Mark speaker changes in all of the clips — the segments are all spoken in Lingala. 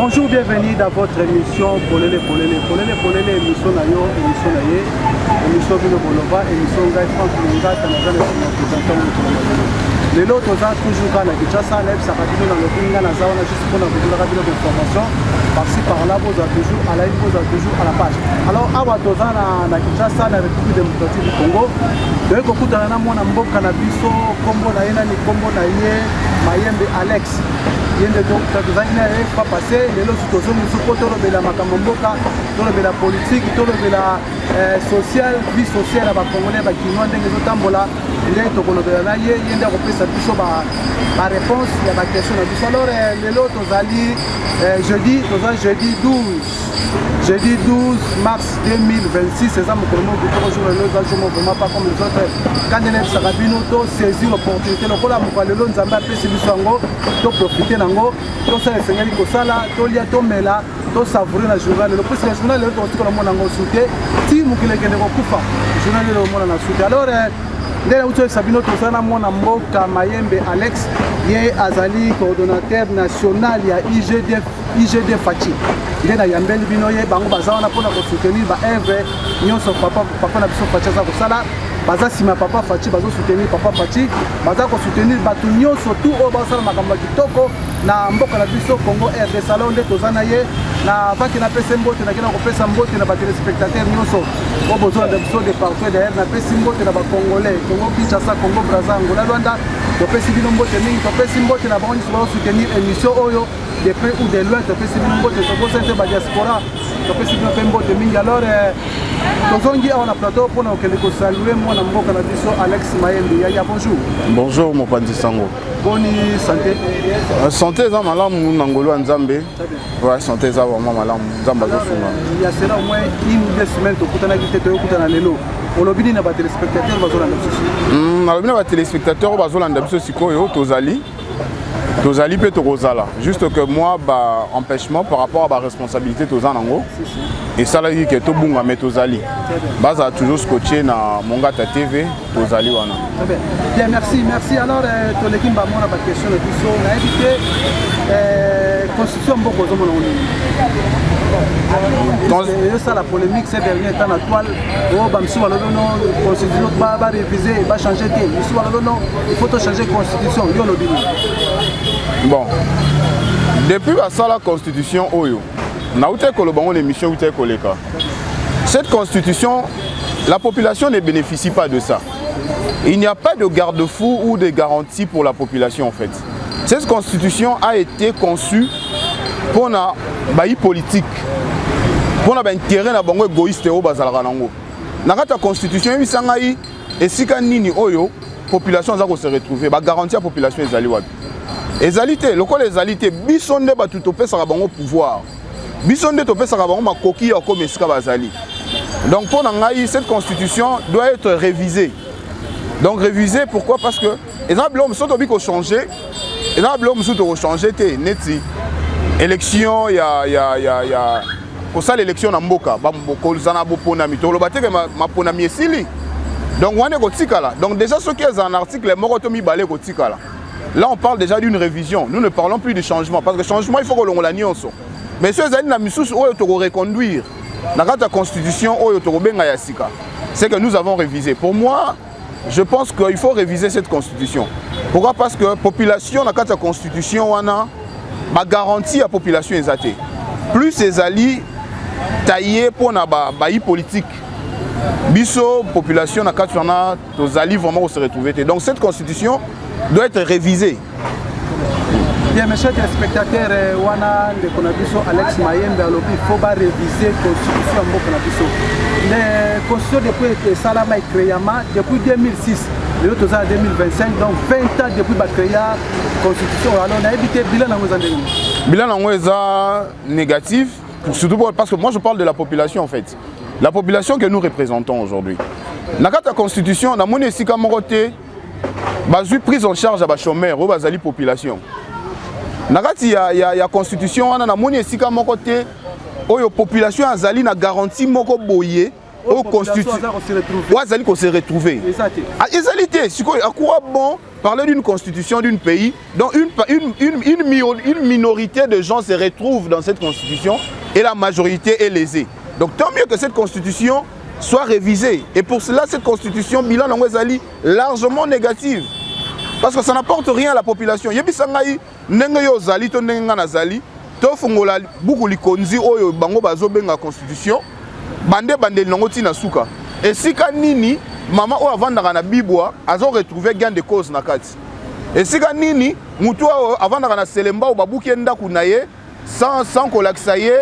Speaker 1: Bonjour, bienvenue dans votre émission Polele Polele. Polele Polele, émission Nayo, émission Naye, émission Bino Bolova, émission Gai France Lunga, Tanzania, représentant de les autres ont toujours gagné. Kinshasa, Leb, Sarabino, dans le Pinga, Nazawana, juste pour nous donner d'informations. Par-ci, par-là, vous avez toujours à la ligne, vous avez toujours à la page. Alors, à Watozana, na Kinshasa, la République démocratique du Congo, de Kokutana, mon ambo, Canabiso, Combo Naïna, ni Combo Naïe, Mayembe Alex. Yende donc tazana pas passé les lots tout sont nous supporter de la makamboka de la politique de la sociale vie sociale à Congolais ba kinwa ndenge zotambola ndenge tokolobela na ye yende kopesa biso ba réponse ya ba question na biso. Alors les lots tozali jeudi 12 mars 2026 c'est ça mon promo de jour le jour vraiment pas comme les autres quand les Sarabino to saisir l'opportunité le kola mo le nzamba pesi biso ngo to profiter nango to ça esengeli ko sala to lia to mela to savourer la journée le plus la journée le to ko mona ngo souté ti mukile kende ko kufa journée le mona na souté. Alors ndela uto Sabino to sana mona mboka Mayembe Alex ye azali coordonnateur national ya IGD Fachi il na yambeli bino ye bango bazawana pona ko soutenir ba œuvre nyonso papa na biso Fachi za ko sala baza sima papa Fachi bazo soutenir papa Fachi baza ko soutenir batu nyonso tout o basala makambo kitoko na mboka na biso Congo RD salon de tozana ye na vaki na pesa mbote na kina ko pesa mbote na ba téléspectateurs nyonso o besoin de biso de partout d'ailleurs na pesa mbote na ba congolais Congo Kinshasa Congo Brazza Angola Rwanda to pesa bino mbote mingi to pesa mbote na bango nyonso ba soutenir émission oyo de près ou de loin to pesa bino mbote to ko ba diaspora to pesa bino mbote mingi. Alors tozongi on a plateau pour nous que les saluer moi na mboka na biso Alex Mayembe ya bonjour.
Speaker 2: Bonjour mon pandi sango.
Speaker 1: Bonne santé.
Speaker 2: Santé za malamu nangolo nzambe. Ouais, santé za vraiment malamu nzamba zo sunga.
Speaker 1: Il y a cela au moins une ou deux semaines to kutana kite to kutana lelo. Olobini na ba téléspectateurs bazolanda biso.
Speaker 2: Na lobina ba téléspectateurs bazolanda biso sikoyo tozali pe tokozala. Juste que moi ba empêchement par rapport à ba responsabilité tozanango. Et ça là dit que tout bunga mais tozali. Baza toujours scotché na Mongata TV tozali wana.
Speaker 1: Bien, merci. Alors to l'équipe ba mona ba question de biso na éviter constitution mboko zo mona oni. Donc ça la polémique ces derniers temps la toile oh ba msi wala non constitution ba réviser ba changer té. Msi wala non il faut changer constitution yo lobini.
Speaker 2: Bon. Depuis la constitution oyo na outé kolobango l'émission outé koleka. Cette constitution, la population ne bénéficie pas de ça. Il n'y a pas de garde-fou ou de garantie pour la population en fait. Cette constitution a été conçue pour la politique, pour l'intérêt na bango égoïste au bazalaka nango. Na kata constitution yi sangai esika nini oyo population za ko se retrouver ba garantie à population ezali wapi. Ezalité, lokole ezalité bisonde ba tout pesa bango pouvoir. Bisonde to pesa bango makoki ya comme esika bazali. Donc pour Nangaï, cette constitution doit être révisée. Donc révisée pourquoi? Parce que exemple l'homme sont obligés de changer. Exemple l'homme sont obligés de changer té neti. Élection ya pour ça l'élection na mboka ba mboko zana bopona mitolo bateke ma pona miesili. Donc on est kotikala. Donc déjà ce qui est en article moko to mi balé kotikala. Là on parle déjà d'une révision. Nous ne parlons plus de changement parce que changement il faut que l'on la nyonso. Mais ceux qui na misusu oyo to reconduire dans la constitution, c'est que nous avons révisé. Pour moi, je pense qu'il faut réviser cette constitution. Pourquoi? Parce que la population, dans la constitution, on a garantie à la population. Plus ces alliés taillés pour la politique, biso population, dans les alliés vraiment se retrouver. Donc cette constitution doit être révisée.
Speaker 1: Bien, mes chers téléspectateurs, wana de Konabiso Alex Mayembe il faut réviser la constitution de Konabiso. La constitution depuis Salama et Créama depuis 2006, le autres en 2025, donc 20 ans depuis la création la constitution. Alors on a évité bilan dans
Speaker 2: bilan négatif, surtout parce que moi je parle de la population en fait. La population que nous représentons aujourd'hui. Dans la constitution, dans mon esika moroté, bazu prise en charge à ba chômeur ou bazali population. Nakati ya constitution wana na moni esika moko te oyo population azali na garantie moko boye o constitution wazali ko se retrouver ezali te siko akura bon parler d'une constitution d'un pays dont une minorité de gens se retrouvent dans cette constitution et la majorité est lésée. Donc tant mieux que cette constitution soit révisée. Et pour cela, cette constitution, bilan est largement négative. Parce que ça n'apporte rien à la population. Yebisangai nengeyo zali to nengana zali to fungola buku likonzi oyo bango bazobenga constitution bande nongoti na suka. Et si kanini mama o avandaka na bibwa azo retrouver gain de cause na kati. Et si kanini mutu avandaka na selemba o babuki ndaku na ye sans kolakisa ye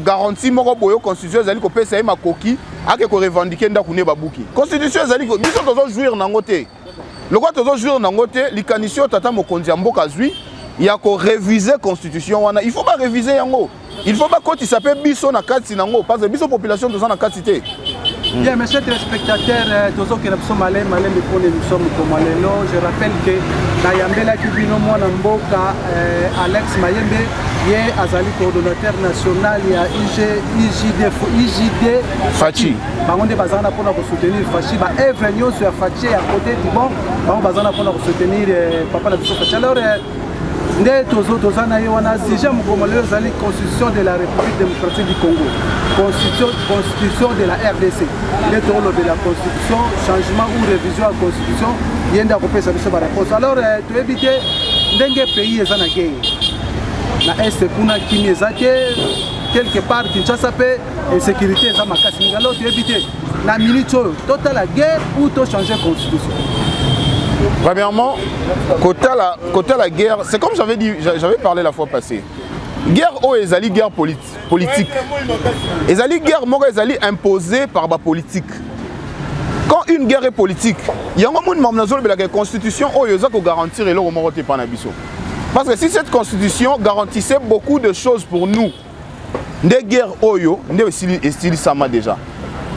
Speaker 2: garantie moko boyo constitution zali ko pesa ye makoki ake ko revendiquer ndaku ne babuki. Constitution zali ko biso tozo jouir nango te. Le quoi tozo jouir nango te likanisio tata mokonzi ya mboka zwi ya ko réviser constitution wana. Il faut pas réviser yango. Il faut pas que tu s'appelle biso na kati nango parce que biso population toza na kati te.
Speaker 1: Bien, mes chers téléspectateurs, tous ceux qui sont allés pour l'émission Mokomalelo, je rappelle que Nayambela Kibino Mwanamboka, Alex Mayembe, est Azali coordonnateur national, il y a IJD
Speaker 2: Fachi.
Speaker 1: On est basé pour soutenir Fachi, Evrenio sur Fachi à côté du bon, on est basé pour soutenir Papa Nabiso Fachi. Alors, si Constitution de la République démocratique du Congo, Constitution de la RDC, les tournois de la Constitution, changement ou révision de la Constitution, il y a une réponse. Alors, tu évites des pays qui sont en guerre. Na Est, kuna kimi ezake quelque part Kinshasa pe insécurité za makasi. Alors, tu évites na minute total la guerre ou to changer constitution.
Speaker 2: Premièrement, côté la guerre, c'est comme j'avais parlé la fois passée. Guerre ezali guerre politique. Ezali guerre ezali imposée par la politique. Quand une guerre est politique, il y a un moment où la constitution qui garantir le moment où parce que si cette constitution garantissait beaucoup de choses pour nous, des guerres oyo, des style sama déjà.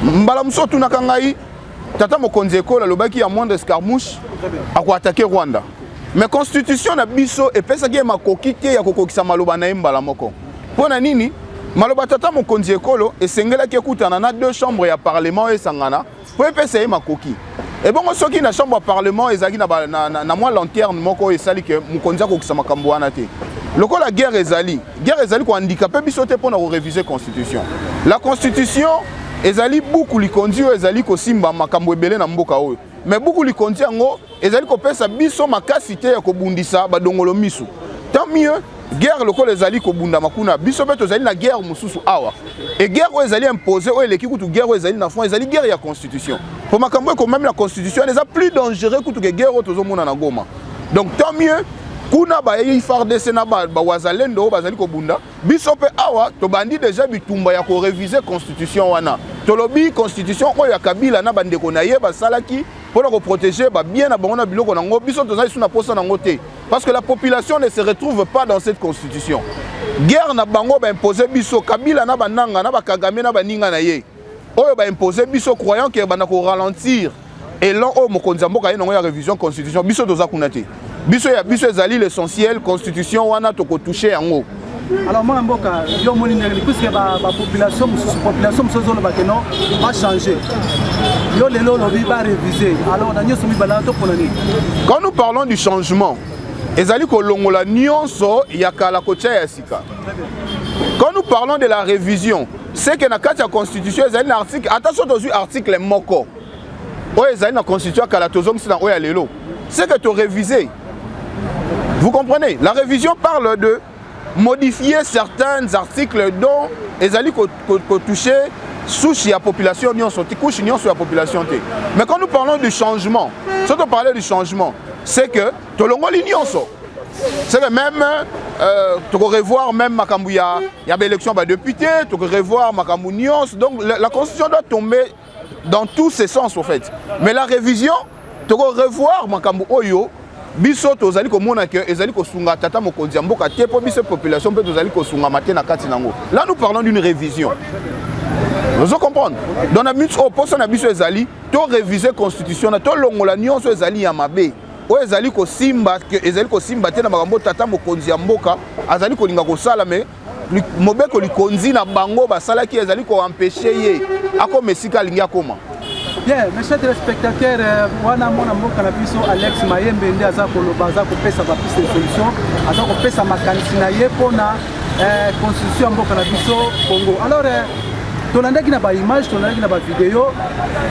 Speaker 2: Mbalamso tunakangai tata mokonzi ekola lobaki ya moins d'escarmouche à attaquer Rwanda. Mais la constitution na biso et pesa ki makoki te ya kokokisa maloba na mbala moko. Pona nini? Maloba tata mokonzi ekolo esengela ki ekutana na deux chambres ya parlement et sangana. Po pesa makoki. Et bon soki na chambre ya parlement ezaki na moi lanterne moko esali ke mokonzi akokisa makambo wana te. Lokola guerre ezali ko handicapé biso te pona réviser constitution. La constitution ezali beaucoup likondi ezali ko simba makambo ebele na mboka oyo. Mais beaucoup li konti yango ezali ko pesa biso makasi te ya ko bundisa ba dongolo misu. Tant mieux guerre lokolo ezali ko bunda makuna biso beto ezali na guerre mususu awa. Et guerre o ezali imposé o eleki kutu guerre o ezali na fond ezali guerre ya constitution. Pour makambo ko même la constitution elle est plus dangereux kutu que guerre o tozo mona na Goma. Donc tant mieux kuna ba yi FARDC na ba wazalendo bazali ko bunda biso pe awa to bandi déjà bitumba ya ko réviser constitution wana. Tolobi constitution o ya Kabila na bandeko na ye ba salaki pour protéger bien abandonner biloko nango biso tozali suna posa nango te parce que la population ne se retrouve pas dans cette constitution. Guerre na bango ba imposer biso Kabila na bananga na ba Kagame na baninga na ye. Oyo ba imposer biso croyant que bana ko ralentir et l'on o mokonzi mboka ye nango ya révision constitution biso toza kuna te. Biso ezali l'essentiel constitution wana to ko toucher yango.
Speaker 1: Alors moi mboka yo moni ndeli puisque la population musozo lo bakeno va changer. Yo lelo lobi ba réviser. Alors na nyoso mi bala to ponani.
Speaker 2: Quand nous parlons du changement, ezali ko longola nyonso ya kala kocha ya sika. Quand nous parlons de la révision, c'est que na kati ya constitution ezali na article attention to article moko. O ezali na constitution kala tozong sina o ya lelo. C'est que tu réviser. Vous comprenez? La révision parle de modifier certains articles dont les alliés toucher souche la population couche sur la population. Mais quand nous parlons du changement, si on parle du changement, c'est que tout le monde l'union. C'est que même tu peux revoir même Makambu, il y a l'élection de députés, tu peux revoir Makambu Nyons. Donc la constitution doit tomber dans tous ces sens en fait. Mais la révision, tu peux revoir Makambu Oyo. Biso tozali komona ke ezali ko sunga tata mokonzi mboka te po biso population pe tozali ko sunga maté na kati nango. Là nous parlons d'une révision. Vous comprenez? Dans la minute au poste na biso ezali to réviser constitution na to longola nyonso ezali ya mabe. O ezali ko simba ke ezali ko simba te na makambo tata mokonzi mboka azali ko linga ko sala mais mobeko likonzi na bango basala ki ezali ko empêcher ye ako mesika linga koma.
Speaker 1: Bien, mes chers téléspectateurs, wana mona mboka na biso Alex Mayembe nde aza koloba aza kopesa ba piste de solution, aza kopesa makanisi na ye pona constitution ya mboka na biso Congo. Alors tolandaki na ba image, tolandaki na ba vidéo,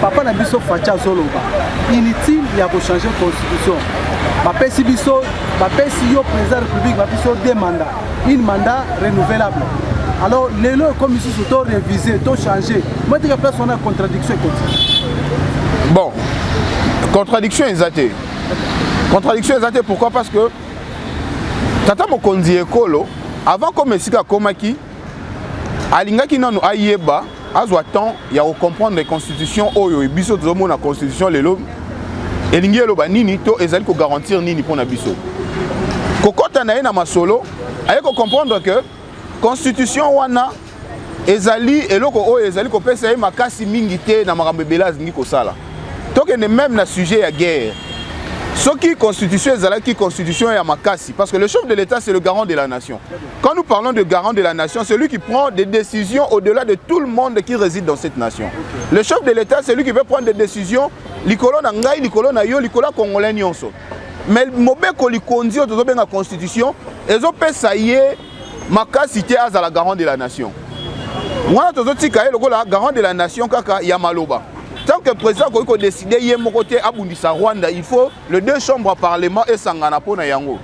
Speaker 1: papa na biso Facha Zoloba. Inutile ya ko changer constitution. Bapesi biso, bapesi yo président de la République, bapiso deux mandats, une mandat renouvelable. Alors, les lois comme ici sont révisés, sont changés. Moi, je pense qu'on a une contradiction.
Speaker 2: Bon, contradiction exacte. Contradiction exacte, pourquoi? Parce que Tata Mokonzi Ekolo, avant comme Mesika Komaki, Alingaki nanu ayeba, azwa temps, il y a comprendre les constitutions, oyo, biso tozomo na constitution, les lois, elingi eloba nini, to ezali ko garantir nini pour na biso. Kokota na ye na masolo, aye ko comprendre que constitution wana ezali eloko oyo ezali ko pesa ye makasi mingi te na makambo ebela zingi ko sala. Donc même na sujet ya guerre. Ce qui constitution ezalaki constitution ya makasi parce que le chef de l'État c'est le garant de la nation. Quand nous parlons de garant de la nation, c'est lui qui prend des décisions au-delà de tout le monde qui réside dans cette nation. Le chef de l'État c'est lui qui peut prendre des décisions likolo na ngai, likolo na yo, likolo congolais nyonso. Mais mobeko likondi ozo benga constitution ezo pesa ye makasi te azala garant de la nation. Wana tozo tika ye lokola garant de la nation kaka ya maloba. Tant que le président a décidé de côté Abundisa Rwanda, il faut le deux chambres parlement et Sangana pour Nayango.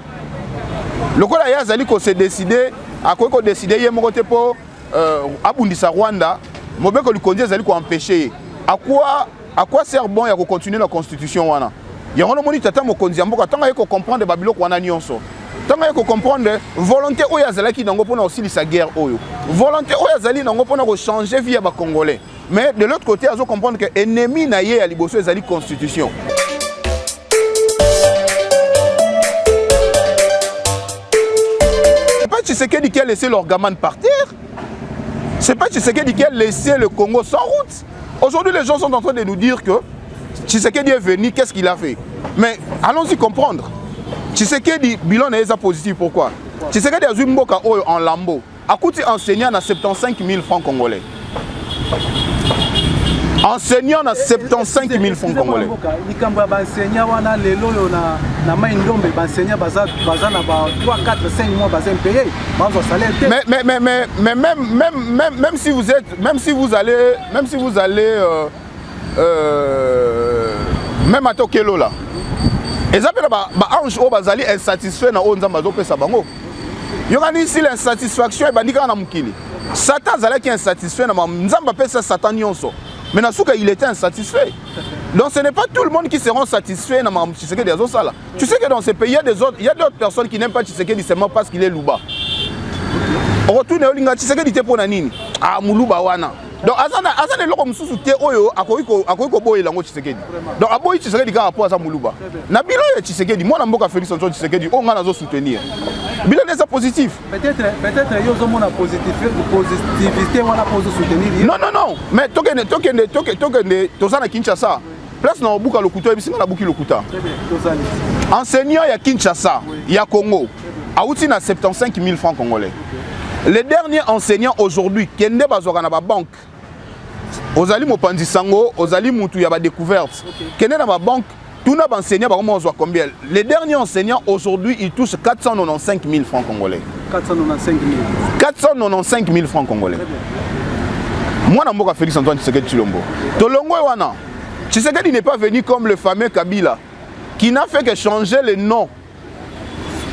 Speaker 2: Le cas Yazali ko s'est décidé à quoi décidé de côté pour Abundisa Rwanda, Mobeko lui conduit Yazali ko empêcher. À quoi sert bon ya ko continuer la constitution wana? Ya on moni tata mo konzi amboka tant ko comprendre Babylone wana nyonso. Tant ko comprendre volonté oyo Yazali ki nango pona aussi sa guerre oyo. Volonté oyo Yazali nango pona ko changer vie ba Congolais. Mais de l'autre côté, ils ont compris que l'ennemi n'a pas à liboso la constitution. C'est pas Tshisekedi qui a laissé leur gamin partir. C'est pas Tshisekedi qui a laissé le Congo sans route. Aujourd'hui, les gens sont en train de nous dire que Tshisekedi est venu, qu'est-ce qu'il a fait? Mais allons-y comprendre. Tshisekedi, bilan n'est pas positif. Pourquoi? Tshisekedi a joué Mboka en Lambo. A coûté enseignant à 75 000 francs congolais. Enseignant à 75 000 francs congolais. Mais même si vous êtes, même si vous allez même à Tokyo là, ils appellent ange au bazali insatisfait na onzamba zo pesa bango. Yongani ici l'insatisfaction et bandika na mukili. Satan zala qui est insatisfait na nzamba pesa Satan nyonso. Mais Nasuka, il était insatisfait. Donc ce n'est pas tout le monde qui seront satisfaits dans Tshisekedi Azosala. Tu sais que dans ces pays, il y a d'autres personnes qui n'aiment pas Tshisekedi seulement parce qu'il est Louba. On retourne au Tshisekedi te pour Nanini. Ah, Moulouba wana. Donc Azana loko mususu te oyo akoiko boye lango Tshisekedi. Donc aboyi Tshisekedi ka rapport à Moulouba. Na bilo ya Tshisekedi, moi na mboka Félix Antoine Tshisekedi, on nga nazo soutenir. Bilan est positif. Peut-être yo zo mona positivité wana pour soutenir. Non, mais tokende tozana Kinshasa. Place na obuka lokuta ebisinga na buki lokuta. Enseignant ya Kinshasa, ya Congo, auti na 75 000 francs congolais. Les derniers enseignants aujourd'hui, kende bazwaka na ba banque. Ozali Mopanzi Sango, ozali mutu ya ba découverte. Kende na ba banque, tout na ba enseignant ba comment on voit combien. Les derniers enseignants aujourd'hui, ils touchent 495 000 francs congolais. 495 000 francs congolais. Moi na mboka Félix Antoine Tshisekedi Tshilombo. Tolongo wana. Tshisekedi n'est pas venu comme le fameux Kabila qui n'a fait que changer le nom.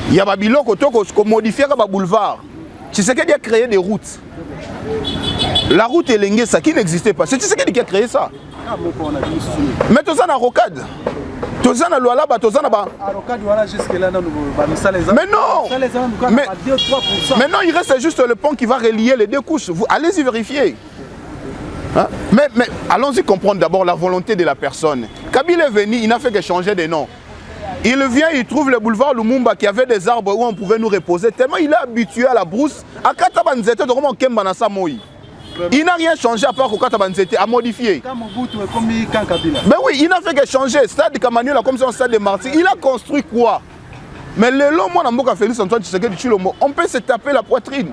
Speaker 2: Il y a Babiloko ko modifier ba boulevard. Tshisekedi a créé des routes. La route Elengesa qui n'existait pas. C'est Tshisekedi qui a créé ça. Mais tu as une rocade. Tu as une loi là-bas, tu as mais non. Maintenant, il reste juste le pont qui va relier les deux couches. Allez-y vérifier. Hein? Mais allons-y comprendre d'abord la volonté de la personne. Kabila est venu, il n'a fait que changer de nom. Il vient, il trouve le boulevard Lumumba qui avait des arbres où on pouvait nous reposer. Tellement il est habitué à la brousse. À Katabanzete, il n'a rien changé à part que Katabanzete a modifié. Mais oui, il n'a fait que changer. Stade de Kamanuel, comme ça, un stade de Martyrs. Il a construit quoi? Mais le long, moi, dans Félix Antoine Tshisekedi Tshilombo, on peut se taper la poitrine.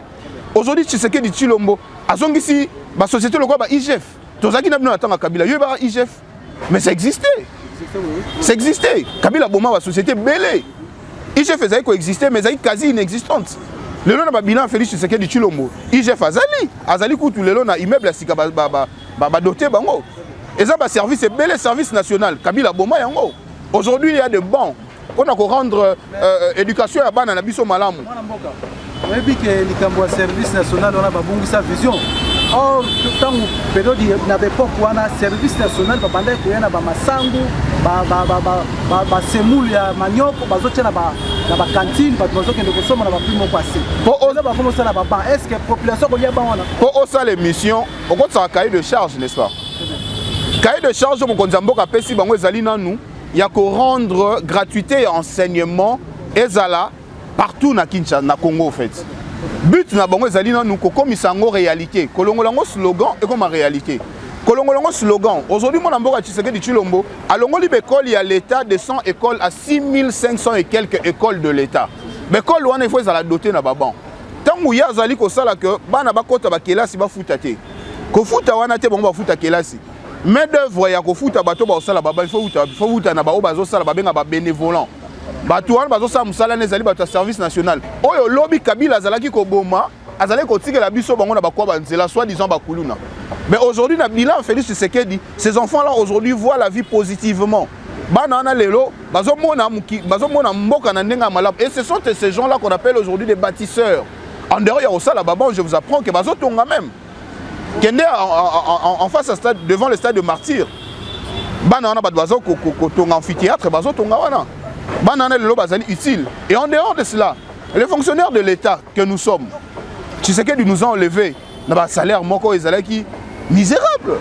Speaker 2: Aujourd'hui, Tshisekedi Tshilombo, à son ici, la société, le quoi, IGF. Tout ça qui n'a pas attendu à Kabila, il y a IGF. Mais ça existait. Ça existait. Kabila Boma, la société belée. IGF faisait coexister, mais ça est quasi inexistante. Le long de bilan Félix Tshisekedi du Chilombo. IGF Azali coûte le long na immeuble sika doté bango. Et ça ba service est belé service national. Kabila Boma yango. Aujourd'hui il y a des bancs. On a rendre éducation à bana na biso malamu.
Speaker 1: Oui, puis que le service national on a pas bon sa vision. Or, tant que période n'avait pas quoi na service national ba banda ko yana ba masangu ba semoule ya manioc bazotia na ba cantine ba bazoke ndeko soma na ba primo passé. Pour oza ba commencer na ba ban. Est-ce que population ko lia ba wana?
Speaker 2: Pour ça les missions, on compte ça cahier de charge, n'est-ce pas? Cahier de charge mon konzamboka pesi bango ezali nanu. Il y a qu'au rendre gratuité et enseignement ezala partout na Kinshasa, na Congo en fait. But na bango ezali na nous comme isango réalité. Kolongolango slogan et comme réalité. Kolongolango slogan. Aujourd'hui mon amboka Tshisekedi Tshilombo, alongo li bekol il y a l'état de 100 écoles à 6500 et quelques écoles de l'état. Bekol wana il faut ezala doter na baban. Tangu ya zali ko sala que bana bakota ba kelasi ba futate. Ko futa wana te bango ba futa kelasi. Mais d'œuvre ya ko futa bato ba sala baba il faut futa na ba o bazo sala ba benga ba bénévolant. Bato wana bazo sala musala nezali bato service national. Oyo lobby Kabila azalaki ko boma, azalaki ko tikela biso bango na bakwa banzela soit disant bakuluna. Mais aujourd'hui na bilan Félix Tshisekedi, ces enfants là aujourd'hui voient la vie positivement. Bana na lelo bazo mona mboka na ndenga malab et ce sont ces gens là qu'on appelle aujourd'hui des bâtisseurs. En dehors ya osala baba, je vous apprends que bazo tonga même. Kende en face devant le stade de Martyr. Bana na bazo ko tonga amphithéâtre bazo tonga wana. Banana le bazali utile. Et en dehors de cela, les fonctionnaires de l'État que nous sommes, Tshisekedi nous a enlevé un salaire moko ezalaki misérable.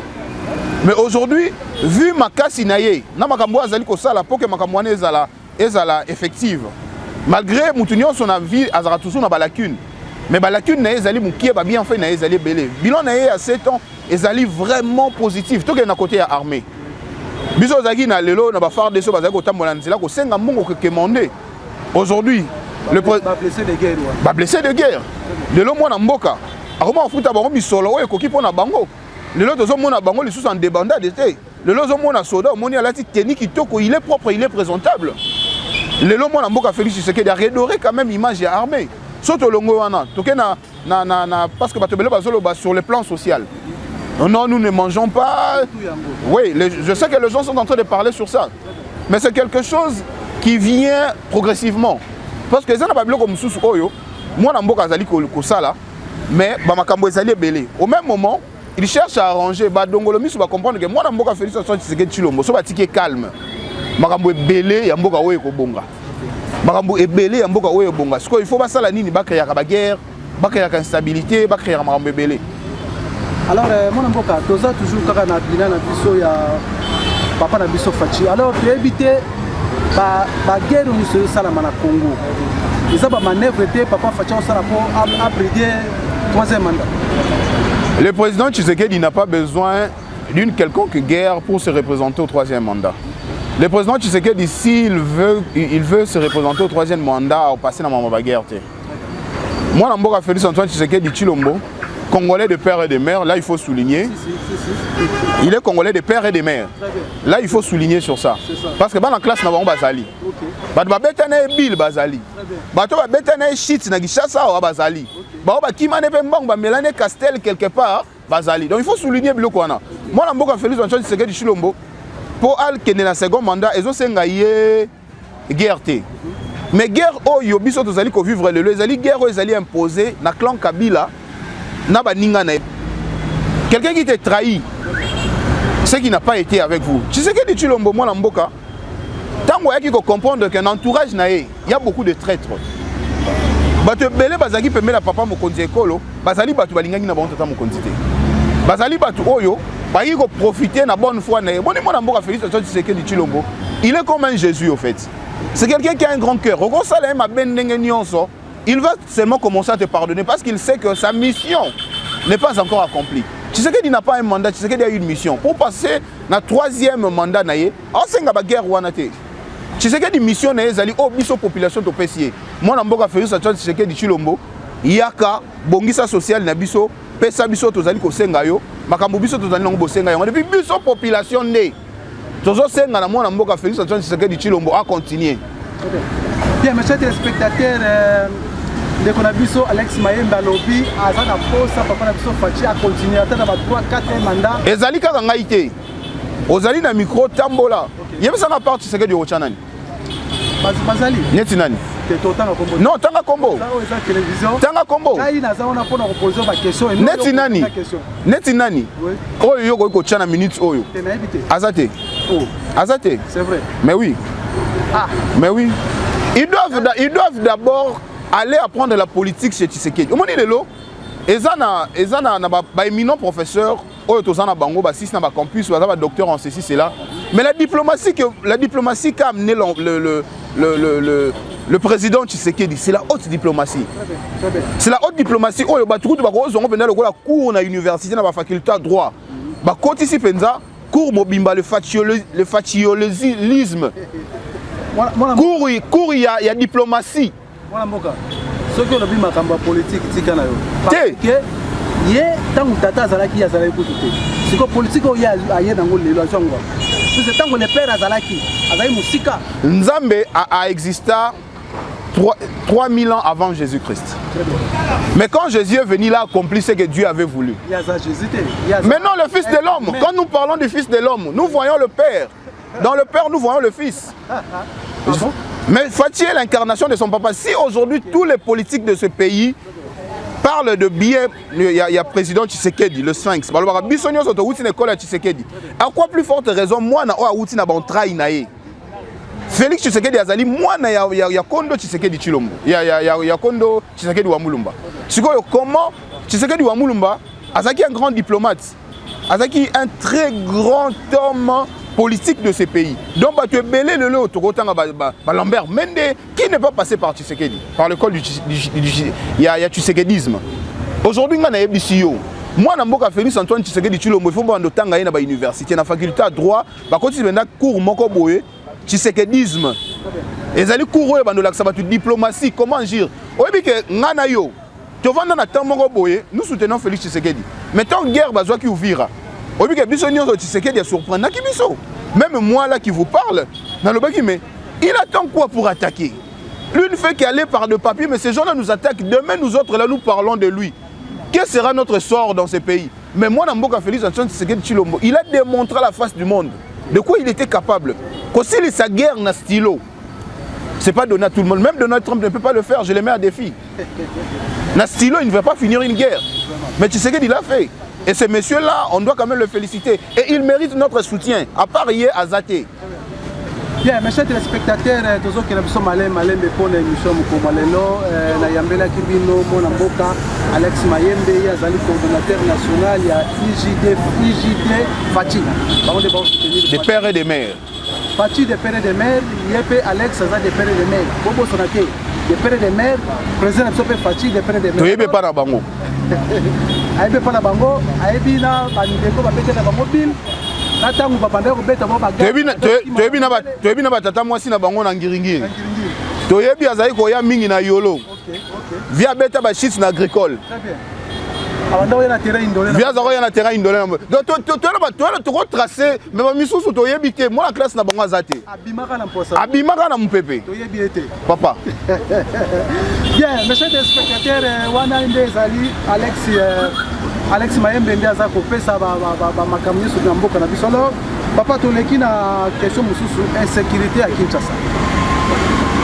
Speaker 2: Mais aujourd'hui, vu ma kasinaye, na makambo azali ko sala pour que makambo ezala effective. Malgré mutunyo son avis azara toujours na balacune. Mais balacune na ezali mukie ba bien fait na ezali belé. Bilan na à 7 ans ezali vraiment positif. Tout que na côté ya armée. Biso zaki na lelo na ba phare de so bazaki kotambola nzela ko senga mbongo ko kemande. Aujourd'hui, le
Speaker 1: blessé de guerre.
Speaker 2: Ba blessé de guerre. Lelo mona mboka. Akoma futa bango bisolo oyo koki pona bango. Lelo tozo mona bango les sous en débandade était. Lelo zo mona soda moni alati tenue kitoko, il est propre, il est présentable. Lelo mona mboka Félix Tshisekedi a redoré quand même image ya armée. Soto longo wana, toke na parce que bato bele bazolo sur le plan social. Non, nous ne mangeons pas. Oui, je sais que les gens sont en train de parler sur ça. Mais c'est quelque chose qui vient progressivement. Parce que ça n'a pas bloqué comme sous oyo. Moi, je suis ko sala, mais makambo ezali belé. Au même moment, ils cherchent à arranger. Dongolomi va comprendre que moi, je suis Félix Tshisekedi Tshilombo. So ba tiki calme. Makambo belé ya mboka oyo ko bonga. Makambo belé ya mboka oyo bonga. Parce qu'il faut pas sala nini ba créer la guerre, ba créer la instabilité, ba créer makambo belé.
Speaker 1: Alors, mon amboka, toza toujours kaka na bilan na biso ya papa na biso Fachi. Alors, pour éviter ba guerre nous se sala na Congo. Ils ont manœuvre de papa Fachi au sala pour abrider troisième mandat.
Speaker 2: Le président Tshisekedi n'a pas besoin d'une quelconque guerre pour se représenter au troisième mandat. Le président Tshisekedi, s'il veut se représenter au troisième mandat, au passé dans ma guerre. Moi, je Félix Antoine Tshisekedi Tshilombo, Congolais de père et de mère, là il faut souligner. Il est Congolais de père et de mère. Là il faut souligner sur ça. Parce que dans la classe, nous avons Bazali. Bato babetana Bill Bazali. Bato babetana shit na Gishasa ou Bazali. Bato bakimane pembang ba Mélanie Castel quelque part Bazali. Donc il faut souligner biloko wana. Moi na Félix Antoine Tshisekedi Tshilombo pour al kende na second mandat ezo senga ye guerre té. Mais guerre oyo biso tozali ko vivre le ezali guerre oyo ezali imposée na clan Kabila. Quelqu'un qui t'a trahi, c'est qui n'a pas été avec vous. Tu sais que tu l'as moi l'amboka. Tant que tu comprendre qu'un entourage il y a beaucoup de traîtres. Bato belé bazaki peut mettre papa mo konzi ekolo, bazali bato balinga na bon tata mo konzité. Bazali bato oyo, ba yi ko profiter na bonne foi na. Bon moi l'amboka Félix tu sais que tu l'ombo. Il est comme un Jésus au fait. C'est quelqu'un qui a un grand cœur. Au ça là ma ben nyonso. Il va seulement commencer à te pardonner parce qu'il sait que sa mission n'est pas encore accomplie. Tu sais qu'il n'a pas un mandat, tu sais qu'il a une mission. Pour passer dans le troisième mandat, c'est une guerre. Tu sais qu'il y a une mission, il y a une population de PCA. Moi, je suis fait ce que je suis il y a une social, il y a une population. tozo senga na mwana mboka Félix Antoine Tshisekedi Tshilombo a continuer.
Speaker 1: Bien, mes chers téléspectateurs, ndeko na biso Alex Mayembe alobi aza na posa papa na biso Faci a continuer ata na ba 3-4 mandats.
Speaker 2: Ezali kaka ngai te. Ozali na micro tambola. Yebisanga part Tshisekedi ocha nani?
Speaker 1: Bazali.
Speaker 2: Neti nani? Non, tanga kombo. Tanga kombo. Neti nani? Neti nani? Oyo yoko ko tchana minutes oyo. Azate. Azate.
Speaker 1: C'est vrai.
Speaker 2: Mais oui.
Speaker 1: Ah.
Speaker 2: Mais oui. Ils doivent d'abord aller apprendre la politique chez Tshisekedi. Au moment lelo, ezana ba éminent professeur oyo tozana bango ba six na ba campus ba docteur en ceci cela. Mais la diplomatie qu'a amené le président Tshisekedi, c'est la haute diplomatie. C'est la haute diplomatie. Oh, bah tout le monde a la cours à l'université, dans la faculté de droit. Bah côté ici penza, cours mobimba le fatiolisme. Cours il y a diplomatie.
Speaker 1: Voilà moka. Ce que le bimba kamba politique tikana yo. Parce que yé tant tata zalaki ya zalaki kututé. C'est que politique o ya aye nango lelo azongwa. C'est tant que le père azalaki, azali musika.
Speaker 2: Nzambe a existé 3000 ans avant Jésus-Christ. Mais quand Jésus est venu, il a accompli ce que Dieu avait voulu. Maintenant, le Fils de l'homme, quand nous parlons du Fils de l'homme, nous voyons le Père. Dans le Père, nous voyons le Fils. Mais Faci est l'incarnation de son papa. Si aujourd'hui, tous les politiques de ce pays parlent de bien, il y a président Tshisekedi, le Sphinx. À quoi plus forte raison, moi, je suis Félix Tshisekedi azali mwana ya Kondo Tshisekedi Tshilombo. Ya Kondo Tshisekedi wa Mulumba. Sikoyo comment Tshisekedi wa Mulumba azaki un grand diplomate. Azaki un très grand homme politique de ce pays. Donc tu es belé le lot tokotanga ba Lambert Mende qui n'est pas passé par Tshisekedi, par le col du Tshisekedisme. Aujourd'hui ngana yebisi yo. Moi na mboka Félix Antoine Tshisekedi Tshilombo il faut bando tanga na ba université na faculté de droit ba koti benda cours moko boye. Tshisekedisme. Ezali courroie bandola ça va tu diplomatie comment dire. Oyebi ke ngana yo. Tu vanda na tamoko boye, nous soutenons Félix Tshisekedi. Mais tant guerre bazwa ki ouvira. Oyebi ke biso nyonso Tshisekedi a surprendre ki biso. Même moi là qui vous parle, dans le baki mais il attend quoi pour attaquer? Lui ne fait qu'aller par de papier mais ces gens-là nous attaquent. Demain nous autres là nous parlons de lui. Quel sera notre sort dans ce pays? Mais moi Namboka Félix Antoine Tshisekedi Tshilombo, il a démontré à la face du monde de quoi il était capable. S'il sa guerre n'a stylo, c'est pas donné à tout le monde. Même Donald Trump ne peut pas le faire, je le mets à défi. N'a stylo, il ne va pas finir une guerre. Mais tu sais qu'il l'a fait. Et ce monsieur-là, on doit quand même le féliciter. Et il mérite notre soutien, à part hier à Zate.
Speaker 1: Bien, mes chers téléspectateurs, tous ceux qui sont malins pour l'émission Moukomalelo, Nayambela Kibino, Monamboka, Alex Mayembe, Yazali coordonnateur national, il y a IJD Faci.
Speaker 2: Des pères et des mères.
Speaker 1: Faci des pères et des mères, Yepe Alex Aza des pères et des mères. Bobo Sonake, des pères et des mères, président Sope Faci des pères et des mères.
Speaker 2: Tu n'es pas dans Bango.
Speaker 1: Aïbe pas dans Bango, Aïbe na Bandeko, Babete na Bamobile.
Speaker 2: Tu es bien batata moi si na bango na ngiringiri. Tu es bien azali ko ya mingi na yolo. Via beta ba shit na agricole.
Speaker 1: Très bien.
Speaker 2: Via zako ya na terrain indolé. Donc tu retracer mais ba misusu to yebite moi la classe na bango azate.
Speaker 1: Abimaka na posa.
Speaker 2: Abimaka na mpepe.
Speaker 1: To yebiete.
Speaker 2: Papa.
Speaker 1: Bien, monsieur le spectateur, wana ndezali Alex Mayembe ndia za kopesa ba makamyo sur mboka na biso. Alors papa toleki na question mususu insécurité à Kinshasa.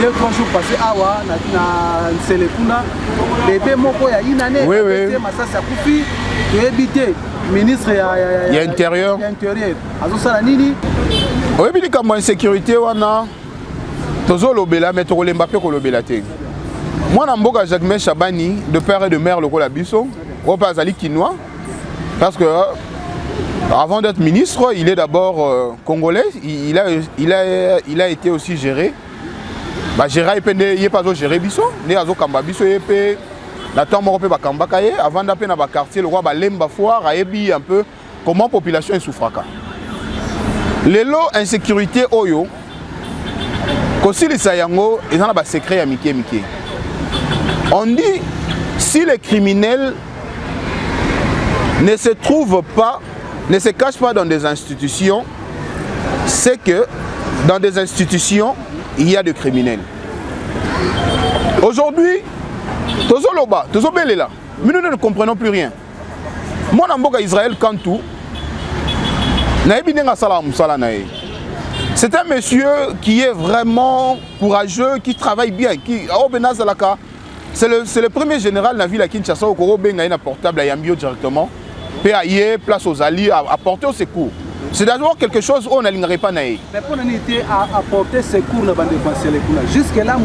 Speaker 1: 2-3 jours passés awa na Nselekuna bébé moko ya inane masasa kufi to ebité ministre ya
Speaker 2: intérieur
Speaker 1: azo sala nini
Speaker 2: oyebi likambo insécurité wana tozo lobela mais to kolemba pe ko lobela te. Moi na mboka Jacques Chabani de père et de mère lokola biso Opa azali Kinois parce que avant d'être ministre, il est d'abord congolais. Il a été aussi géré. Bah géré il pas géré biso, né azo kamba biso epé la temps moko pe ba kamba kaye avant d'aller na ba quartier le roi ba lemba foire ayebi un peu comment population est souffraka. Lelo insécurité oyo kosili sayango ezana ba secret ya mike. On dit si les criminels ne se trouvent pas, ne se cachent pas dans des institutions, c'est que dans des institutions, il y a des criminels. Aujourd'hui, Tozoloba, Tozobelela, mais nous ne comprenons plus rien. Moi, je suis Israël Kantou. C'est un monsieur qui est vraiment courageux, qui travaille bien. C'est le premier général de la ville à Kinshasa au Koro Benga un portable à Yambio directement. PAIE, place aux alliés, apporter au secours. C'est d'abord quelque chose où on n'alignerait pas naïe.
Speaker 1: Mais pour nous apporter secours dans le jusque-là, jusque-là, on